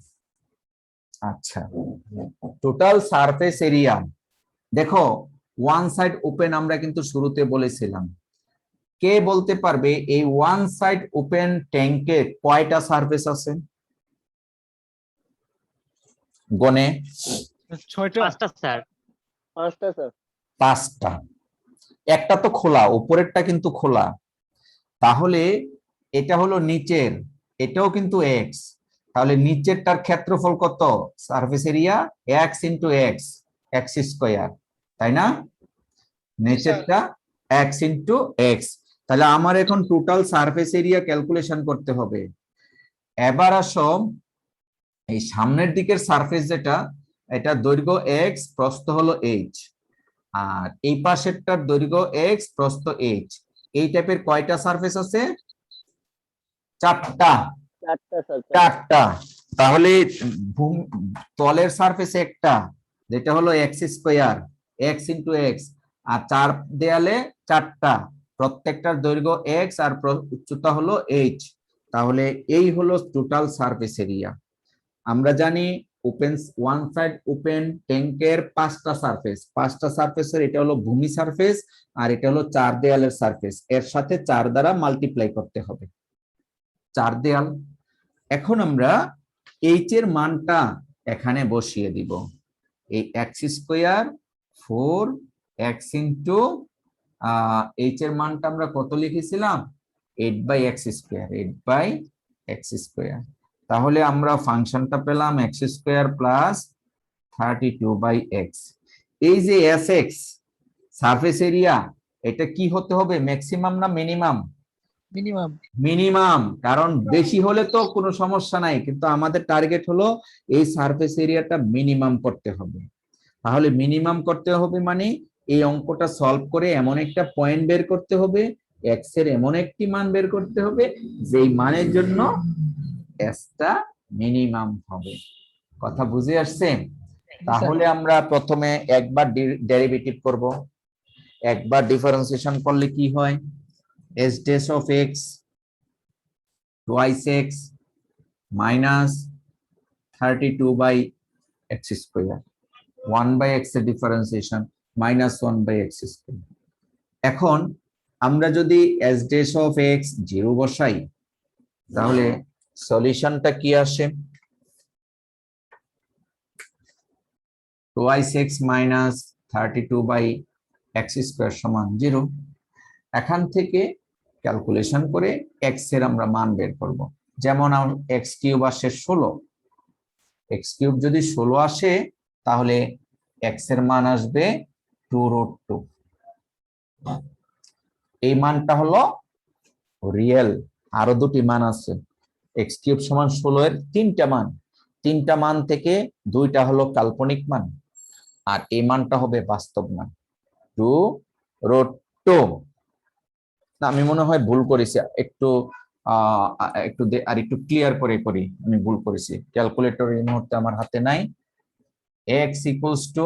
আচ্ছা, টোটাল সারফেস এরিয়া দেখো, ওয়ান সাইড ওপেন আমরা কিন্তু শুরুতে বলেছিলাম। কে বলতে পারবে এই ওয়ান সাইড ওপেন ট্যাঙ্কে কয়টা সারফেস আছে? গনে
6টা।
5টা স্যার। 5টা স্যার।
5টা। একটা তো খোলা, উপরেরটা কিন্তু খোলা। তাহলে এটা হলো নিচের, এটাও কিন্তু এক্স। তাহলে নিচেরটার ক্ষেত্রফল কত? Surface area x into x, x square, তাই না? নিচেরটা এক্স ইন্টু এক্স। তাহলে আমার এখন টোটাল সারফেস এরিয়া ক্যালকুলেশন করতে হবে। এবার আসো, এই সামনের দিকের সারফেস যেটা, এটা দৈর্ঘ্য এক্স, প্রস্থ হলো এইচ, আর এই পাশেরটার দৈর্ঘ্য এক্স, প্রস্থ এইচ। এই টাইপের কয়টা সারফেস আছে? 4টা।
4টা স্যার।
4টা। তাহলে তলের সারফেস একটা, যেটা হলো x square, x into x, আর 4 দেয়ালে 4টা, প্রত্যেকটার দৈর্ঘ্য এক্স আর উচ্চতা হলো এইচ। তাহলে এই হলো টোটাল সারফেস এরিয়া। আমরা জানি ওপেন ওয়ান সাইড ওপেন ট্যাঙ্কের 5টা সারফেস, 5টা সারফেসের এটা হলো ভূমি সারফেস, আর এটা হলো 4 দেয়ালের সারফেস। এর সাথে 4 দ্বারা মাল্টিপ্লাই করতে হবে, 4 দেয়াল। এখন আমরা এইচ এর মানটা এখানে বসিয়ে দিব। এই x square 4 x into H এর মানটা আমরা কত লিখেছিলাম? 8/x square, 8/x square. তাহলে আমরা ফাংশনটা পেলাম এক্স স্কোয়ার প্লাস 32/x। এই যে এস এক্স সারফেস এরিয়া, এটা কি হতে হবে? ম্যাক্সিমাম না মিনিমাম?
মিনিমাম।
মিনিমাম, কারণ বেশি হলে তো কোনো সমস্যা নাই, কিন্তু আমাদের টার্গেট হলো এই সারফেস এরিয়াটা মিনিমাম করতে হবে। তাহলে মিনিমাম করতে হবে মানে এই অঙ্কটা সলভ করে এমন একটা পয়েন্ট বের করতে হবে, এক্স এর এমন একটি মান বের করতে হবে যেই মানের জন্য এসটা মিনিমাম হবে। কথা বুঝে আসছে? তাহলে আমরা প্রথমে একবার ডেরিভেটিভ করব। একবার ডিফারেন্সিয়েশন করলে কি হয়? S dash of x twice x minus 32/x square, 1/x এর ডিফারেন্সিয়েশন minus 1/x square। এখন আমরা যদি s dash of x 0 বসাই, তাহলে সলিউশনটা কি আসে? twice x minus 32/x square সমান 0। এখান থেকে ক্যালকুলেশন করে x এর আমরা মান বের করব। যেমন x কিউব আসে 16, x কিউব যদি 16 আসে, তাহলে x এর মান আসবে 2√2। এই মানটা হলো রিয়েল। আরো দুটি মান আছে, x কিউব সমান 16 এর 3টা মান, 3টা মান থেকে 2টা হলো কাল্পনিক মান, আর এই মানটা হবে বাস্তব মান 2√2। আমি মনে হয় ভুল করেছি, একটু আর একটু ক্লিয়ার করে করি। আমি ভুল করেছি, ক্যালকুলেটর এই মুহূর্তে আমার হাতে নাই। x ইকুয়ালস টু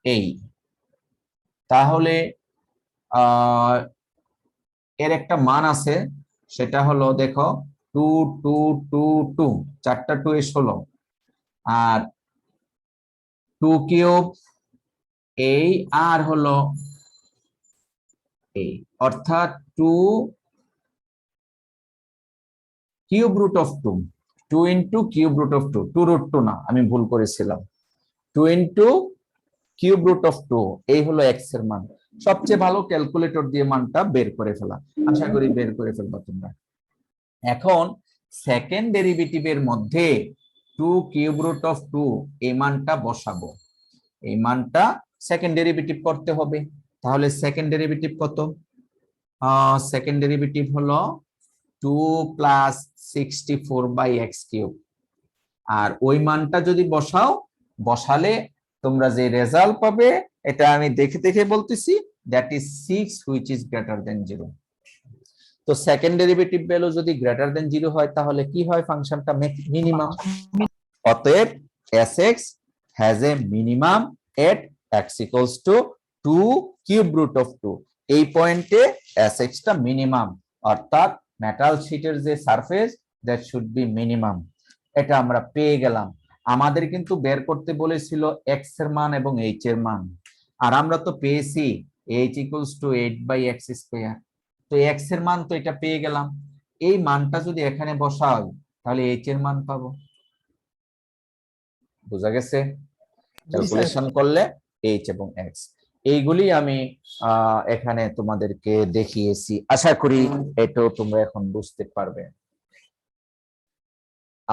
এই, তাহলে এর একটা মান আছে, সেটা হলো দেখো 2222, 4টা 2 এ 16, আর 2 কিউব এই, আর হলো এই, অর্থাৎ 2 cube root of 2, 2 into cube root of 2, 2√2 না, আমি ভুল করেছিলাম, 2 ইন্টু কিউব রুট অফ 2, এই হলো x এর মান। সবচেয়ে ভালো ক্যালকুলেটর দিয়ে মানটা বের করে ফেলা। আশা করি বের করে ফেলবা তোমরা। এখন সেকেন্ড ডেরিভেটিভের মধ্যে 2 কিউব রুট অফ 2 এই মানটা বসাবো। এই মানটা সেকেন্ড ডেরিভেটিভ করতে হবে। তাহলে সেকেন্ড ডেরিভেটিভ কত? সেকেন্ড ডেরিভেটিভ হলো 2 প্লাস 64/x কিউব। আর ওই মানটা যদি বসালে তোমরা যে রেজাল্ট পাবে, এটা আমি দেখে দেখে বলতেছি, that is 6 which is greater than 0। তো সেকেন্ড ডেরিভেটিভ ভ্যালু যদি গ্রেটার দেন 0 হয় তাহলে কি হয়? ফাংশনটা মিনিমাম। অতএব sx has a minimum at x equals to 2 cube root of 2। এই পয়েন্টে sx টা মিনিমাম, অর্থাৎ মেটাল শীটের যে surface that should be minimum. এটা আমরা পেয়ে গেলাম। আমাদের কিন্তু বের করতে বলেছিল x এর মান এবং h এর মান, আর আমরা তো পেয়েছি h equals to 8/x square. তো x এর মান তো এটা পেয়ে গেলাম। এই মানটা যদি এখানে বসাই তাহলে h এর মান পাবো। বুঝা গেছে? ক্যালকুলেশন করলে h এবং x এইগুলি আমি এখানে তোমাদেরকে দেখিয়েছি। আশা করি এটাও তোমরা এখন বুঝতে পারবে।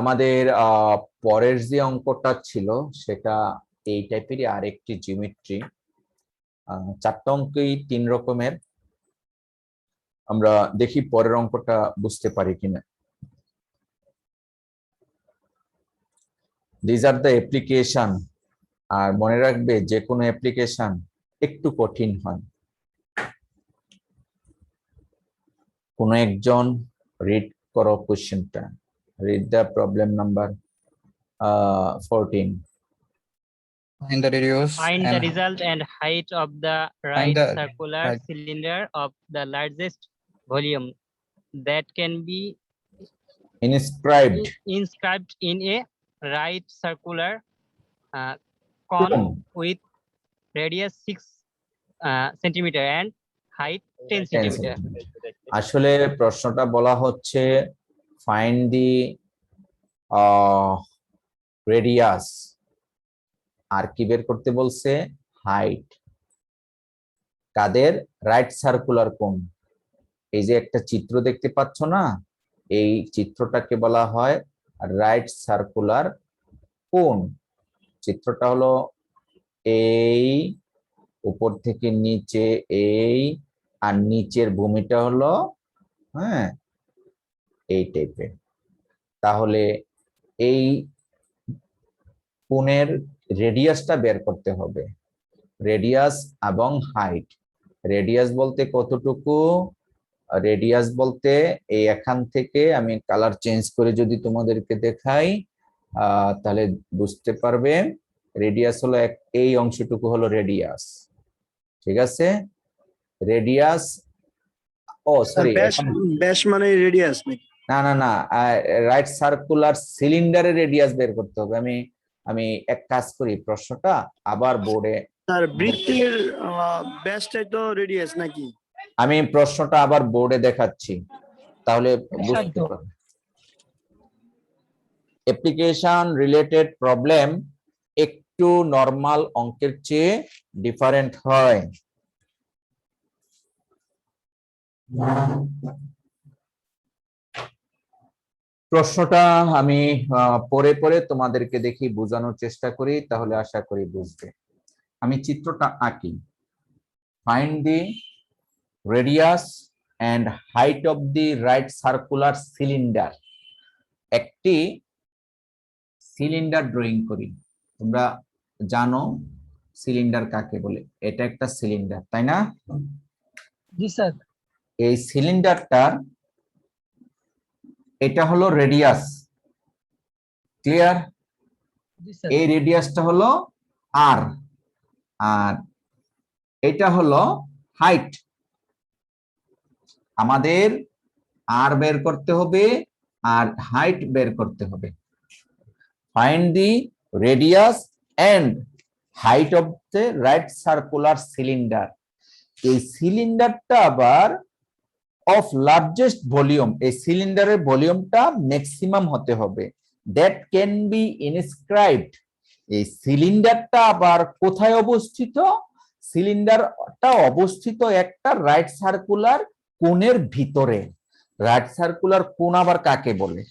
আমাদের পরের যে অঙ্কটা ছিল সেটা এই টাইপেরই আরেকটি জিওমেট্রি। 4টা অঙ্কই 3 রকমের। আমরা দেখি পরের অঙ্কটা বুঝতে পারি কিনা। This are the application. আর মনে রাখবে যে কোনো অ্যাপ্লিকেশন একটু কঠিন হয়। কোনো একজন রিড করো কোশ্চেনটা। Read the problem number 14.
Find the radius
Find the
and
result and height of the right
the
circular
height.
cylinder of the largest volume that can be
Inscribed.
inscribed in a right circular cone with radius 6 centimeter and height 10 centimeter.
আসলে প্রশ্নটা বলা হচ্ছে ফাইন্ড দি রেডিয়াস, আর কি বের করতে বলছে? হাইট। কাদের? রাইট সার্কুলার কোন। এই যে একটা চিত্র দেখতে পাচ্ছ না, এই চিত্রটাকে বলা হয় রাইট সার্কুলার কোন। চিত্রটা হলো এই, উপর থেকে নিচে এই, আর নিচের ভূমিটা হলো এই টাইপের। তাহলে এই কোণের রেডিয়াসটা বের করতে হবে। রেডিয়াস এবং হাইট। রেডিয়াস বলতে কতটুকু? রেডিয়াস বলতে এই এখান থেকে আমি কালার চেঞ্জ করে যদি তোমাদেরকে দেখাই তাহলে বুঝতে পারবে। রেডিয়াস হলো এই অংশটুকু হলো রেডিয়াস, ঠিক আছে? রেডিয়াস, ও সরি,
ব্যাস মানে রেডিয়াস নাকি?
না না না, রাইট সার্কুলার সিলিন্ডারের রেডিয়াস বের করতে হবে। আমি এক কাজ করি, প্রশ্নটা আবার বোর্ডে,
স্যার বৃত্তের ব্যাসটাই তো রেডিয়াস নাকি?
আমি প্রশ্নটা আবার বোর্ডে দেখাচ্ছি তাহলে বুঝতে পারবে। অ্যাপ্লিকেশন রিলেটেড প্রবলেম একটু নরমাল অঙ্কের চেয়ে ডিফারেন্ট হয়। প্রশ্নটা আমি পরে পরে তোমাদেরকে দেখি বোঝানোর চেষ্টা করি, তাহলে আশা করি বুঝবে। আমি চিত্রটা আঁকি। Find the radius and height of the right circular cylinder. একটি সিলিন্ডার ড্রয়িং করি। তোমরা জানো সিলিন্ডার কাকে বলে। এটা একটা সিলিন্ডার, তাই না?
জি স্যার।
এই সিলিন্ডারটার এটা হলো রেডিয়াস, ক্লিয়ার? এই রেডিয়াসটা হলো আর, আর এটা হলো হাইট। আমাদের আর বের করতে হবে আর হাইট বের করতে হবে। Find the radius and height of the right circular cylinder. এই সিলিন্ডারটা আবার অফ লার্জেস্ট ভলিউম, এই সিলিন্ডারের ভলিউমটা ম্যাক্সিমাম হতে হবে। That can be inscribed. এই সিলিন্ডারটা আবার কোথায় অবস্থিত? সিলিন্ডারটা অবস্থিত একটা রাইট সার্কুলার কোণের ভিতরে। রাইট সার্কুলার কোণ আবার কাকে বলে?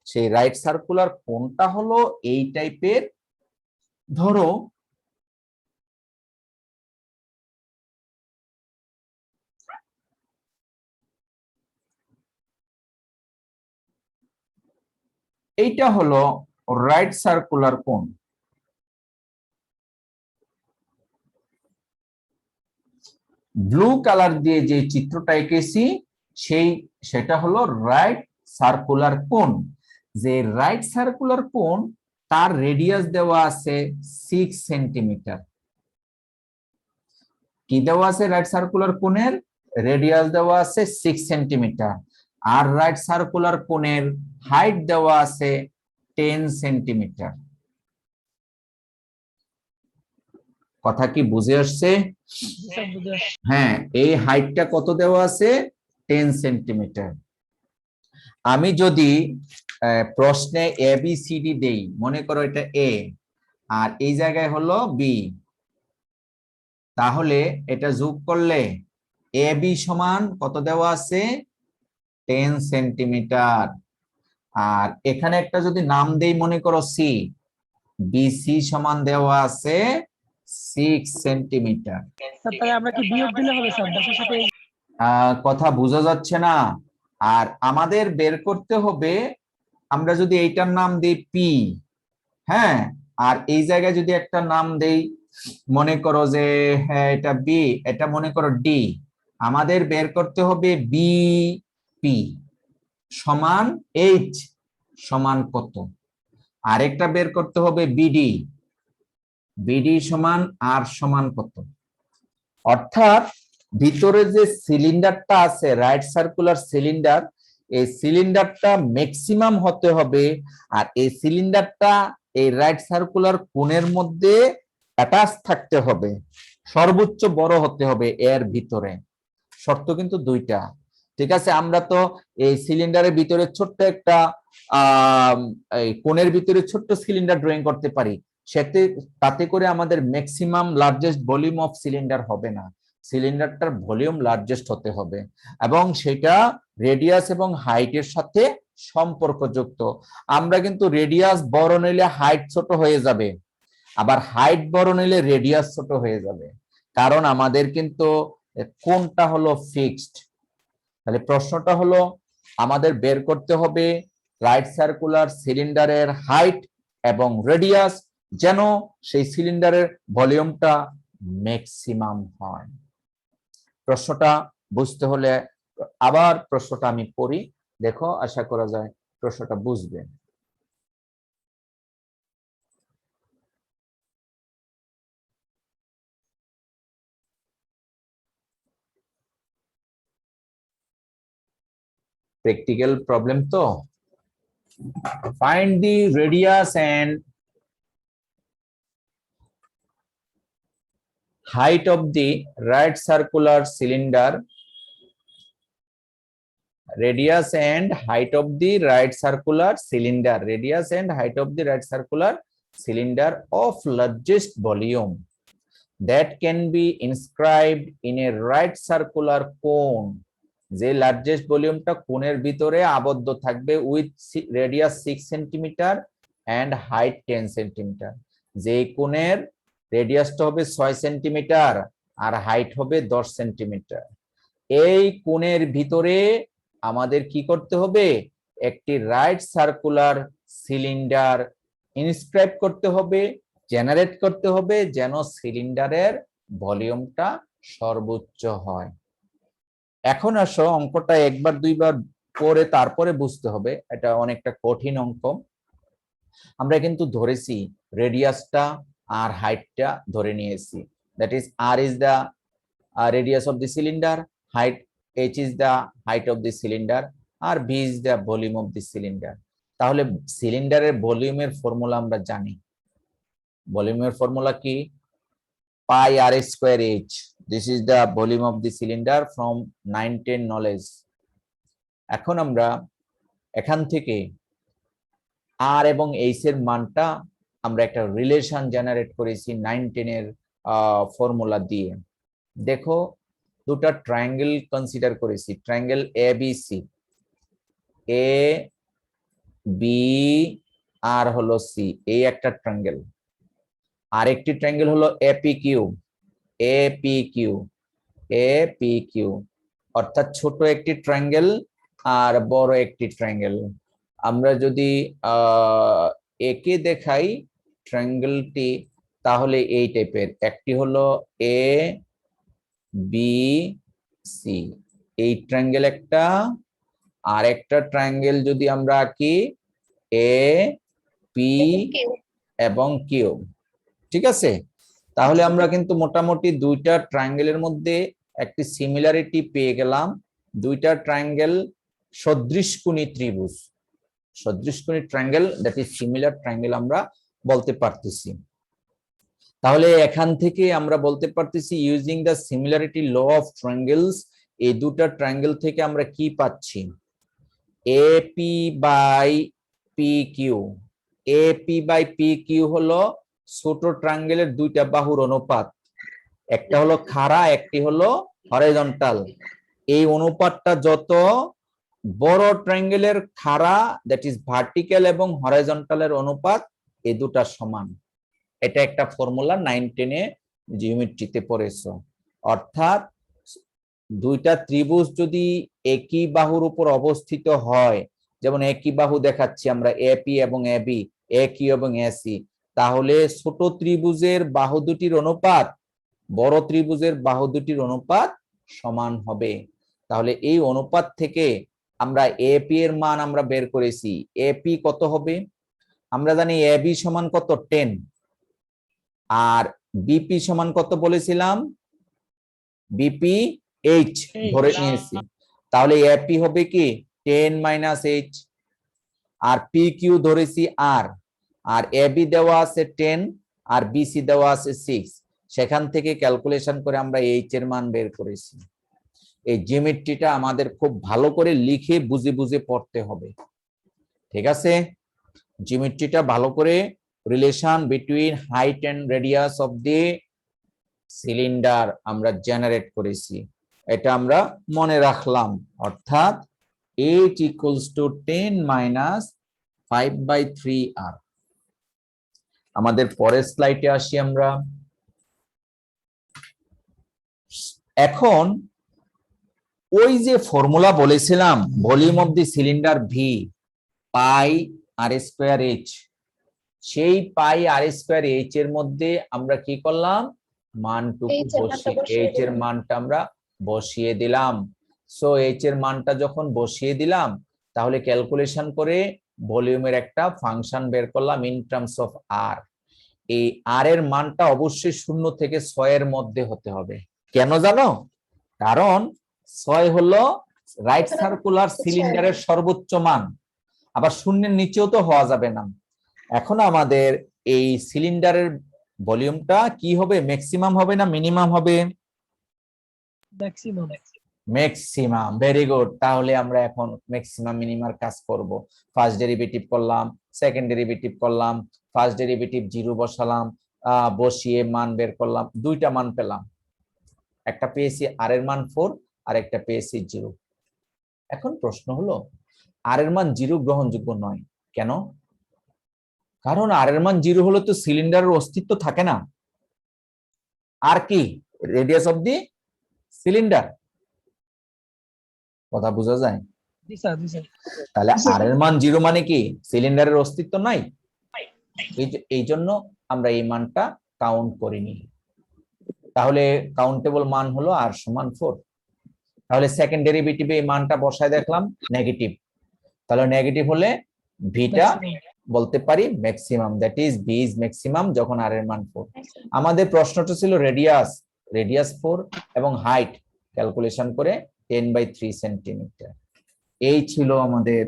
সেই রাইট সার্কুলার কোণটা হলো এই টাইপের, ধরো এইটা হলো রাইট সার্কুলার কোণ। ব্লু কালার দিয়ে যে চিত্রটা এঁকেছি সেটা হলো রাইট সার্কুলার কোণ। যে রাইট সার্কুলার কোণ তার রেডিয়াস দেওয়া আছে 6 সেন্টিমিটার। কি দেওয়া আছে? রাইট সার্কুলার কোণের রেডিয়াস দেওয়া আছে 6 সেন্টিমিটার, আর রাইট সার্কুলার কোণের হাইট দেওয়া আছে 10 সেন্টিমিটার। কথা কি বুঝে আসছে? হ্যাঁ, এই হাইটটা কত দেওয়া আছে? 10 সেন্টিমিটার। আমি যদি প্রশ্নে এ বি সি ডি দেই, মনে করো এটা এ আর এই জায়গায় হলো বি, তাহলে এটা যোগ করলে এ বি সমান কত দেওয়া আছে? 10 সেন্টিমিটার। আর এখানে একটা যদি নাম দেই, মনে করো সি, বিসি সমান দেওয়া আছে 6 সেন্টিমিটার।
স্যার তাহলে আমরা কি বিয়োগ দিলে হবে স্যার ব্যাসের সাথে?
কথা বোঝা যাচ্ছে না। আর আমাদের বের করতে হবে, আমরা যদি এইটার নাম দিই পি, হ্যাঁ, আর এই জায়গায় যদি একটা নাম দেই, মনে করো যে হ্যাঁ এটা বি, এটা মনে করো ডি, আমাদের বের করতে হবে বি পি সমান এইচ সমান কত, আরেকটা বের করতে হবে বিডি, বিডি সমান আর সমান কত। অর্থাৎ ভিতরে যে সিলিন্ডারটা আছে রাইট সার্কুলার সিলিন্ডার, এই সিলিন্ডারটা ম্যাক্সিমাম হতে হবে, আর এই সিলিন্ডারটা এই রাইট সার্কুলার কোণের মধ্যে অ্যাটাচ থাকতে হবে, সর্বোচ্চ বড় হতে হবে এর ভিতরে। শর্ত কিন্তু দুইটা, ঠিক আছে? আমরা তো এই সিলিন্ডারের ভিতরে ছোট্ট একটা এই কোণের ভিতরে ছোট্ট সিলিন্ডার ড্রয়িং করতে পারি, তাতে করে আমাদের maximum largest volume of cylinder হবে না, সিলিন্ডারটার ভলিউম লার্জেস্ট হতে হবে এবং সেটা রেডিয়াস এবং হাইটের সাথে সম্পর্কযুক্ত। আমরা কিন্তু রেডিয়াস বড় নিলে হাইট ছোট হয়ে যাবে, আবার হাইট বড় নিলে রেডিয়াস ছোট হয়ে যাবে, কারণ আমাদের কিন্তু কোণটা হলো ফিক্সড। তাহলে প্রশ্নটা হলো আমাদের বের করতে হবে রাইট সার্কুলার সিলিন্ডারের হাইট এবং রেডিয়াস, যেন সেই সিলিন্ডারের ভলিউমটা ম্যাক্সিমাম হয়। প্রশ্নটা বুঝতে হলে আবার প্রশ্নটা আমি পড়ি, দেখো, আশা করা যায় প্রশ্নটা বুঝবে। প্র্যাকটিক্যাল প্রবলেম তো। Find the radius and height of the right circular cylinder, radius and height of the right circular cylinder, radius and height of the right circular cylinder of largest volume that can be inscribed in a right circular cone, যে লার্জেস্ট ভলিউমটা কোণের ভিতরে আবদ্ধ থাকবে with radius 6 centimetre and height 10 centimetre, যে কোণের রেডিয়াসটা হবে 6 সেন্টিমিটার আর হাইট হবে 10 সেন্টিমিটার। এই কোণের ভিতরে আমাদের কি করতে হবে? একটি রাইট সার্কুলার সিলিন্ডার ইনস্ক্রাইব করতে হবে, জেনারেট করতে হবে, যেন সিলিন্ডারের ভলিউমটা সর্বোচ্চ হয়। এখন আসো অঙ্কটা একবার দুইবার পড়ে তারপরে বুঝতে হবে, এটা অনেকটা কঠিন অঙ্ক। আমরা কিন্তু ধরেছি রেডিয়াসটা আর হাইটটা ধরে নিয়েছি, that is r is the radius of the cylinder, height h is the height of the cylinder, আর V is the volume of the cylinder. তাহলে সিলিন্ডারের ভলিউমের ফর্মুলা আমরা জানি। ভলিউমের ফর্মুলা কি? Pi r square h, this is the volume of the cylinder from 9-10 knowledge. এখন আমরা এখান থেকে আর এবং এইচ এর মানটা আমরা একটা রিলেশন জেনারেট করেছি 9-10 এর ফর্মুলা দিয়ে। দেখো দুটা ট্রায়াঙ্গেল কনসিডার করেছি, triangle A B C, A B আর হলো সি, এই একটা ট্রায়াঙ্গেল। আরেকটি ট্রায়াঙ্গেল হলো AP Q, AP Q, AP Q, অর্থাৎ ছোট একটি ট্রায়াঙ্গেল আর বড় একটি ট্রায়াঙ্গেল। আমরা যদি একে দেখাই ট্রায়াঙ্গেলটি, তাহলে এই টাইপের, একটি হলো এ বি সি, এই ট্রায়াঙ্গেল একটা, আর একটা ট্রায়াঙ্গেল যদি আমরা আঁকি এ পি এবং কিউ, ঠিক আছে? তাহলে আমরা কিন্তু মোটামুটি দুইটা ট্রায়াঙ্গেলের মধ্যে একটি সিমিলারিটি পেয়ে গেলাম। দুইটা ট্রায়াঙ্গেল সদৃশকোণী ত্রিভুজ, সদৃশকোণী triangle, that is similar triangle আমরা বলতে পারতেছি। তাহলে এখান থেকে আমরা বলতে পারতেছি using the similarity law of triangles, এই দুটা ট্রায়াঙ্গেল থেকে আমরা কি পাচ্ছি? AP by P Q, AP by P Q হলো ছোট ট্রায়াঙ্গেলের দুইটা বাহুর অনুপাত, একটা হলো খাড়া, একটি হলো হরাইজন্টাল। এই অনুপাতটা যত বড় ট্রায়াঙ্গেলের খাড়া, দ্যাট ইজ ভার্টিক্যাল, এবং হরাইজন্টালের অনুপাত, এই দুটা সমান। এটা একটা ফর্মুলা 9-10 এ জিওমেট্রিতে পড়েছো। অর্থাৎ দুইটা ত্রিভুজ যদি একই বাহুর উপর অবস্থিত হয়, যেমন একই বাহু দেখাচ্ছি আমরা এপি এবং এবি, এ কিউ এবং এসি, তাহলে ছোট ত্রিভুজের বাহু দুটির অনুপাত বড় ত্রিভুজের বাহু দুটির অনুপাত সমান হবে। তাহলে এই অনুপাত থেকে আমরা এপি এর মান আমরা বের করেছি। এপি কত হবে? আমরা জানি এবি সমান কত? 10, আর বিপি সমান কত বলেছিলাম? বিপি এইচ ধরে নিয়েছি। তাহলে এপি হবে কি 10 মাইনাস এইচ, আর পি কিউ ধরেছি আর এবি দেওয়া আছে 10 আর বিসি দেওয়া আছে 6, সেখান থেকে ক্যালকুলেশন করে আমরা এইচ এর মান বের করেছি। এই জিওমেট্রিটা আমাদের খুব ভালো করে লিখে বুঝে বুঝে পড়তে হবে, ঠিক আছে? জিওমেট্রিটা ভালো করে, relation between height and radius of the cylinder আমরা জেনারেট করেছি, এটা আমরা মনে রাখলাম। অর্থাৎ 8 ইকুয়ালস টু 10 মাইনাস 5/3r। আমাদের পরের স্লাইডে আসি আমরা। এখন ওই যে ফর্মুলা বলেছিলাম, volume of the cylinder v pi r square h, সেই পাই আর স্কয়ার এইচ এর মধ্যে আমরা কি করলাম? মানটুকু বসিয়ে, এইচ এর মানটা আমরা বসিয়ে দিলাম। সো এইচ এর মানটা যখন বসিয়ে দিলাম, তাহলে ক্যালকুলেশন করে ভলিউমের একটা ফাংশন বের করলাম ইন টার্মস অফ আর। এই আর এর মানটা অবশ্যই 0 থেকে 6 এর মধ্যে হতে হবে। কেন জানো? কারণ 6 হলো রাইট সার্কুলার সিলিন্ডারের সর্বোচ্চ মান, আবার 0-এর নিচেও তো হওয়া যাবে না। এখন আমাদের এই সিলিন্ডারের ভলিউমটা কি হবে? ম্যাক্সিমাম হবে না মিনিমাম হবে?
ম্যাক্সিমাম।
Maximum, very good. তাহলে আমরা এখন ম্যাক্সিমাম মিনিমার কাজ করব। ফার্স্ট ডেরিভেটিভ করলাম, সেকেন্ড ডেরিভেটিভ করলাম, ফার্স্ট ডেরিভেটিভ 0 বসালাম, বসিয়ে মান বের করলাম, দুইটা মান পেলাম, একটা পেয়েছি আর এর মান 4 আর একটা পেয়েছি 0। এখন প্রশ্ন হলো আর এর মান 0 গ্রহণযোগ্য নয় কেন? কারণ আর এর মান 0 হলে তো সিলিন্ডারের অস্তিত্ব থাকে না। আর কি? রেডিয়াস অফ দি সিলিন্ডার, কথা বোঝা যায়? তাহলে আর এর মান 0 মানে কি সিলিন্ডারের অস্তিত্ব নাই। এই জন্য আমরা এই মানটা কাউন্ট করিনি। তাহলে কাউন্টেবল মান হলো আর সমান 4। তাহলে সেকেন্ড ডেরিভেটিভে এই মানটা বসায় দেখলাম নেগেটিভ, তাহলে নেগেটিভ হলে ভিটা বলতে পারি maximum, that is V is maximum যখন আর এর মান 4। আমাদের প্রশ্নটা ছিল রেডিয়াস, রেডিয়াস 4 এবং হাইট ক্যালকুলেশন করে 10/3 সেন্টিমিটার। এই ছিল আমাদের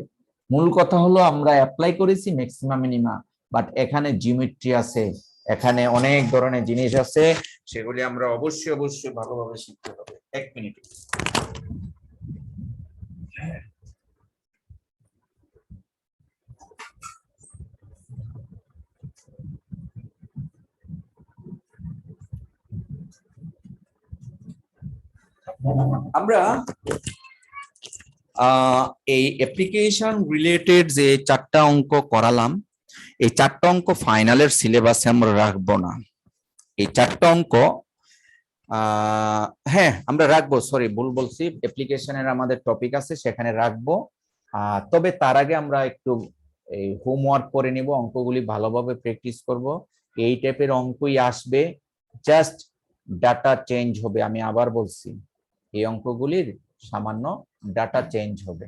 মূল কথা। হলো আমরা অ্যাপ্লাই করেছি ম্যাক্সিমাম মিনিমা, বাট এখানে জিওমেট্রি আছে, এখানে অনেক ধরনের জিনিস আছে, সেগুলি আমরা অবশ্যই অবশ্যই ভালোভাবে শিখতে হবে। এক মিনিট। আমরা এই অ্যাপ্লিকেশন রিলেটেড যে 4টা অঙ্ক করালাম, এই 4টা অঙ্ক ফাইনালের সিলেবাসে আমরা রাখবো না। এই 4টা অঙ্ক হ্যাঁ আমরা রাখবো, সরি ভুল বলছি, অ্যাপ্লিকেশনের আমাদের টপিক আছে সেখানে রাখবো। তবে তার আগে আমরা একটু এই হোমওয়ার্ক করে নিব, অঙ্কগুলি ভালোভাবে প্র্যাকটিস করব। এই টাইপের অঙ্কই আসবে, জাস্ট ডাটা চেঞ্জ হবে। আমি আবার বলছি, এই অঙ্কগুলির সামান্য ডাটা চেঞ্জ হবে।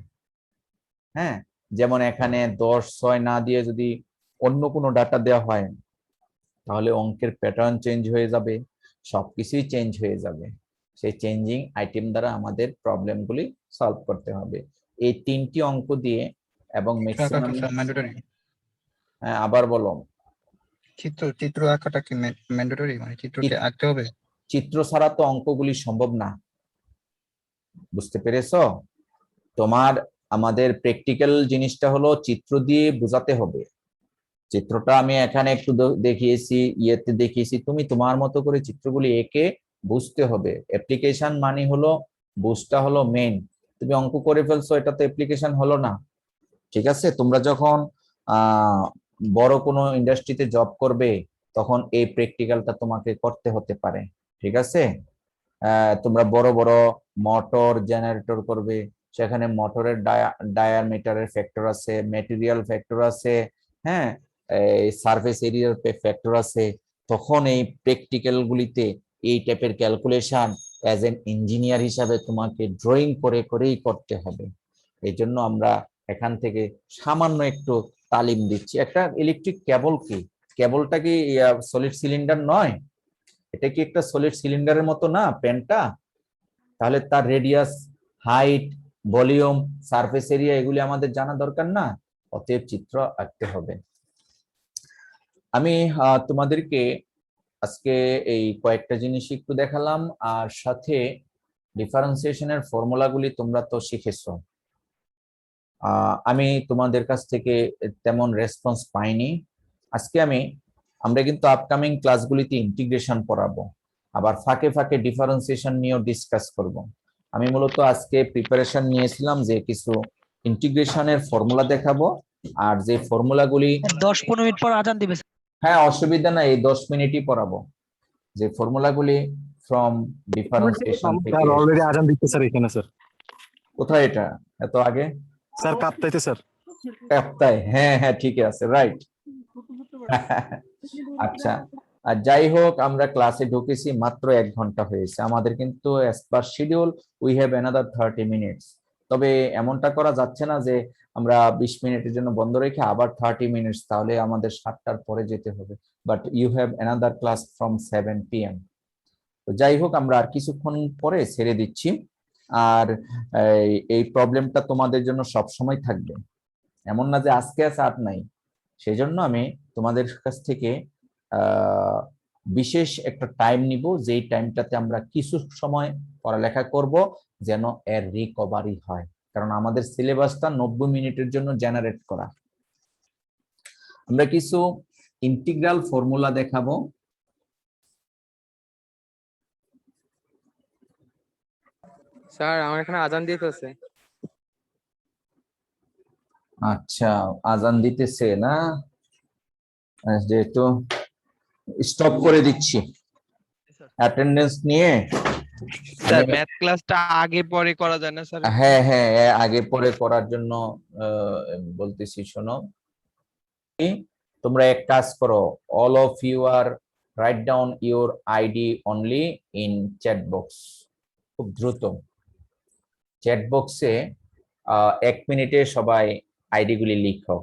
হ্যাঁ, যেমন এখানে 10, 6 না দিয়ে যদি অন্য কোনো ডাটা দেওয়া হয় তাহলে অঙ্কের প্যাটার্ন চেঞ্জ হয়ে যাবে, সবকিছুই চেঞ্জ হয়ে যাবে। সেই চেঞ্জিং আইটেম দ্বারা আমাদের প্রবলেমগুলি সলভ করতে হবে। এই 3টি অঙ্ক দিয়ে এবং ম্যাক্সিমাম,
ম্যান্ডেটরি
আবার বলো,
চিত্র আঁকাটা কি ম্যান্ডেটরি, মানে চিত্রকে আঁকতে হবে?
চিত্র ছাড়া তো অঙ্কগুলি সম্ভব না, বুঝতে পেরেছো? তোমার আমাদের প্র্যাকটিক্যাল জিনিসটা হলো চিত্র দিয়ে বোঝাতে হবে। চিত্রটা আমি এখানে একটু দেখিয়েছি, ইয়েতে দেখিয়েছি, তুমি তোমার মতো করে চিত্রগুলি এঁকে বুঝতে হবে। অ্যাপ্লিকেশন মানে হলো বুঝটা হলো মেইন। তুমি অঙ্ক করে ফেলছো, এটা তো অ্যাপ্লিকেশন হলো না, ঠিক আছে? তোমরা যখন বড় কোনো ইন্ডাস্ট্রিতে জব করবে তখন এই প্র্যাকটিক্যালটা তোমাকে করতে হতে পারে, ঠিক আছে? তোমরা বড় বড় মোটর জেনারেটর করবে, সেখানে মোটরের ডায়ামিটারের ফ্যাক্টর আছে, ম্যাটেরিয়াল ফ্যাক্টর আছে, হ্যাঁ, সারফেস এরিয়ার ফ্যাক্টর আছে। তখন এই প্র্যাকটিক্যাল গুলিতে এই টাইপের ক্যালকুলেশন অ্যাজ এন ইঞ্জিনিয়ার হিসাবে তোমাকে ড্রয়িং করে করেই করতে হবে। এই জন্য আমরা এখান থেকে সামান্য একটু তালিম দিচ্ছি। একটা ইলেকট্রিক কেবল কি, কেবলটা কি সলিড সিলিন্ডার নয়? এটা কি একটা সলিড সিলিন্ডারের মতো না পেনটা? তাহলে তার radius, height, volume, surface area এগুলি আমাদের জানা দরকার না? অতএব চিত্র আঁকতে হবে। আমি তোমাদেরকে আজকে এই কয়েকটা জিনিস একটু দেখালাম, আর সাথে ডিফারেন্সিয়েশনের ফর্মুলাগুলি তোমরা তো শিখেছো। আমি তোমাদের কাছ থেকে তেমন রেসপন্স পাইনি। আজকে আমরা কিন্তু আপকামিং ক্লাসগুলিতে ইন্টিগ্রেশন পড়াবো, আবার ফাঁকে ফাঁকে ডিফারেন্সিয়েশন নিয়েও ডিসকাস করব। আমি মূলত আজকে প্রিপারেশন নিয়েছিলাম যে কিছু ইন্টিগ্রেশনের ফর্মুলা দেখাবো, আর যে ফর্মুলাগুলি
10-15 মিনিট পর আজান দিবে।
হ্যাঁ অসুবিধা নাই, এই 10 মিনিটই পড়াবো। যে ফর্মুলাগুলি ফ্রম ডিফারেন্সিয়েশন থেকে।
অলরেডি আজান দিচ্ছে স্যার এখানে স্যার।
কোথায় এটা এত আগে?
Sir কাঁপতাইতে sir.
কাপ্তাই, হ্যাঁ হ্যাঁ ঠিক আছে, রাইট। আচ্ছা, আর যাই হোক, আমরা ক্লাসে ঢুকেছি মাত্র 1 ঘন্টা হয়েছে আমাদের, কিন্তু as per schedule we have another 30 minutes. তবে এমনটা করা যাচ্ছে না যে আমরা 20 মিনিটের জন্য বন্ধ রেখে আবার 30 মিনিটস, তাহলে আমাদের 7টার পরে যেতে হবে। But you have another class from 7 PM। তো যাই হোক, আমরা আর কিছুক্ষণ পরে ছেড়ে দিচ্ছি। আর এই প্রবলেমটা তোমাদের জন্য সব সময় থাকবে, এমন না যে আজকে আছে আর নাই। সেই জন্য আমি তোমাদের কাছ থেকে বিশেষ একটা টাইম নিব, যেই টাইমটাতে আমরা কিছু সময় পড়ালেখা করব, যেন এর রিকভারি হয়। কারণ আমাদের সিলেবাসটা 90 মিনিটের জন্য জেনারেট করা। আমরা কিছু ইন্টিগ্রাল ফর্মুলা দেখাবো।
স্যার আমার এখানে আজান দিতেছে।
আচ্ছা, আজান দিতেছে না? যেহেতু স্টপ করে দিচ্ছি, অ্যাটেন্ডেন্স নিয়ে।
স্যার ম্যাথ ক্লাসটা আগে পরে করা যায় না স্যার?
হ্যাঁ হ্যাঁ, আগে পরে করার জন্য বলতেছি। শোনো, তোমরা এক কাজ করো, all of you are write down your ID only in chat box. খুব দ্রুত চ্যাট বক্সে 1 মিনিটে সবাই আইডি গুলি লিখো।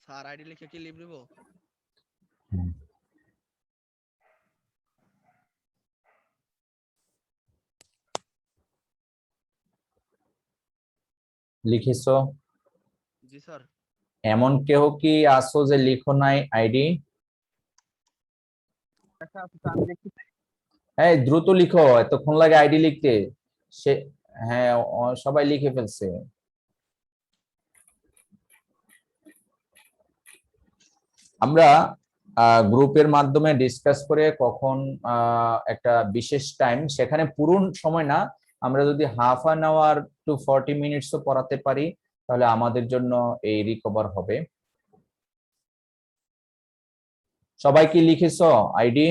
স্যার আইডি লিখে কি লিভ দেব?
লিখেছো?
জি স্যার।
এমন কেউ কি আসো যে লিখো নাই আইডি? হ্যাঁ দ্রুত লিখো, এতক্ষণ লাগে আইডি লিখতে। সে হ্যাঁ সবাই লিখে ফেলছে। আমরা গ্রুপের মাধ্যমে ডিসকাস করে কখন একটা বিশেষ টাইম, সেখানে পুরো সময় না, আমরা যদি হাফ অ্যান আওয়ার টু 40 মিনিটসও পড়াতে পারি তাহলে আমাদের জন্য এই রিকভার হবে। সবাই কি লিখেছো আইডি?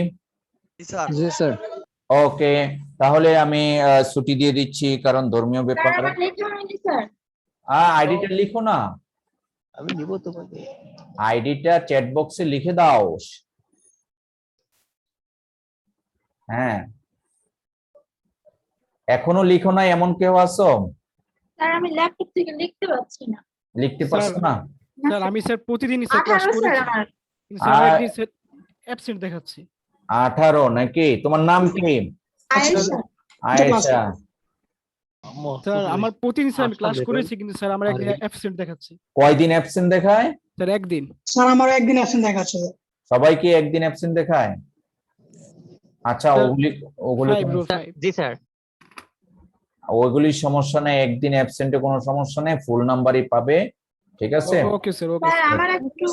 জি স্যার।
ওকে, তাহলে আমি ছুটি দিয়ে দিচ্ছি কারণ ধর্মীয় ব্যাপার। আইডিটা লিখো না,
আমি নিব তোমাকে।
আইডিটা চ্যাট বক্সে লিখে দাও। হ্যাঁ, এখনো লিখো না এমন কেউ আছো?
স্যার আমি ল্যাপটপ থেকে লিখতে পারছি না।
লিখতে পারছো না?
স্যার আমি স্যার প্রতিদিনই স্যার ক্লাস
18 স্যার
করেছি,
আমার।
কিন্তু স্যার
আর-
একদিন স্যার অ্যাবসেন্ট দেখাচ্ছি।
18 নাকি? তোমার নাম কি?
আয়েশা।
আয়েশা।
স্যার আমার প্রতিদিন স্যার আমি ক্লাস করেছি, কিন্তু স্যার আমার একদিন অ্যাবসেন্ট দেখাচ্ছে।
কয়দিন অ্যাবসেন্ট দেখায়?
স্যার একদিন।
স্যার আমার একদিন অ্যাবসেন্ট দেখাচ্ছে।
সবাই কি একদিন অ্যাবসেন্ট দেখায়? আচ্ছা,
স্যার,
ওগুলি
ফাইভ রোল
কোনো-
ফাইভ।
জি স্যার।
ওইগুলির সমস্যা নেই, একদিন অ্যাবসেন্টে কোনো সমস্যা নেই, ফুল নাম্বারই পাবে, ঠিক আছে?
Okay sir, okay
sir
sir.
আমার একটু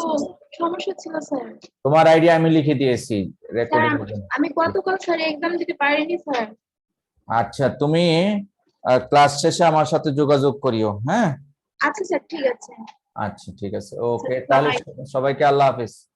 সমস্যা ছিল স্যার।
তোমার আইডিয়া আমি লিখে দিয়েছি
স্যার
রেকর্ডিং।
আমি গতকাল স্যার এক্সাম দিতে পারিনি স্যার।
আচ্ছা, তুমি ক্লাস শেষে আমার সাথে যোগাযোগ করিও, হ্যাঁ?
আচ্ছা স্যার ঠিক আছে।
আচ্ছা ঠিক আছে, ওকে, তাহলে সবাইকে আল্লাহ হাফেজ।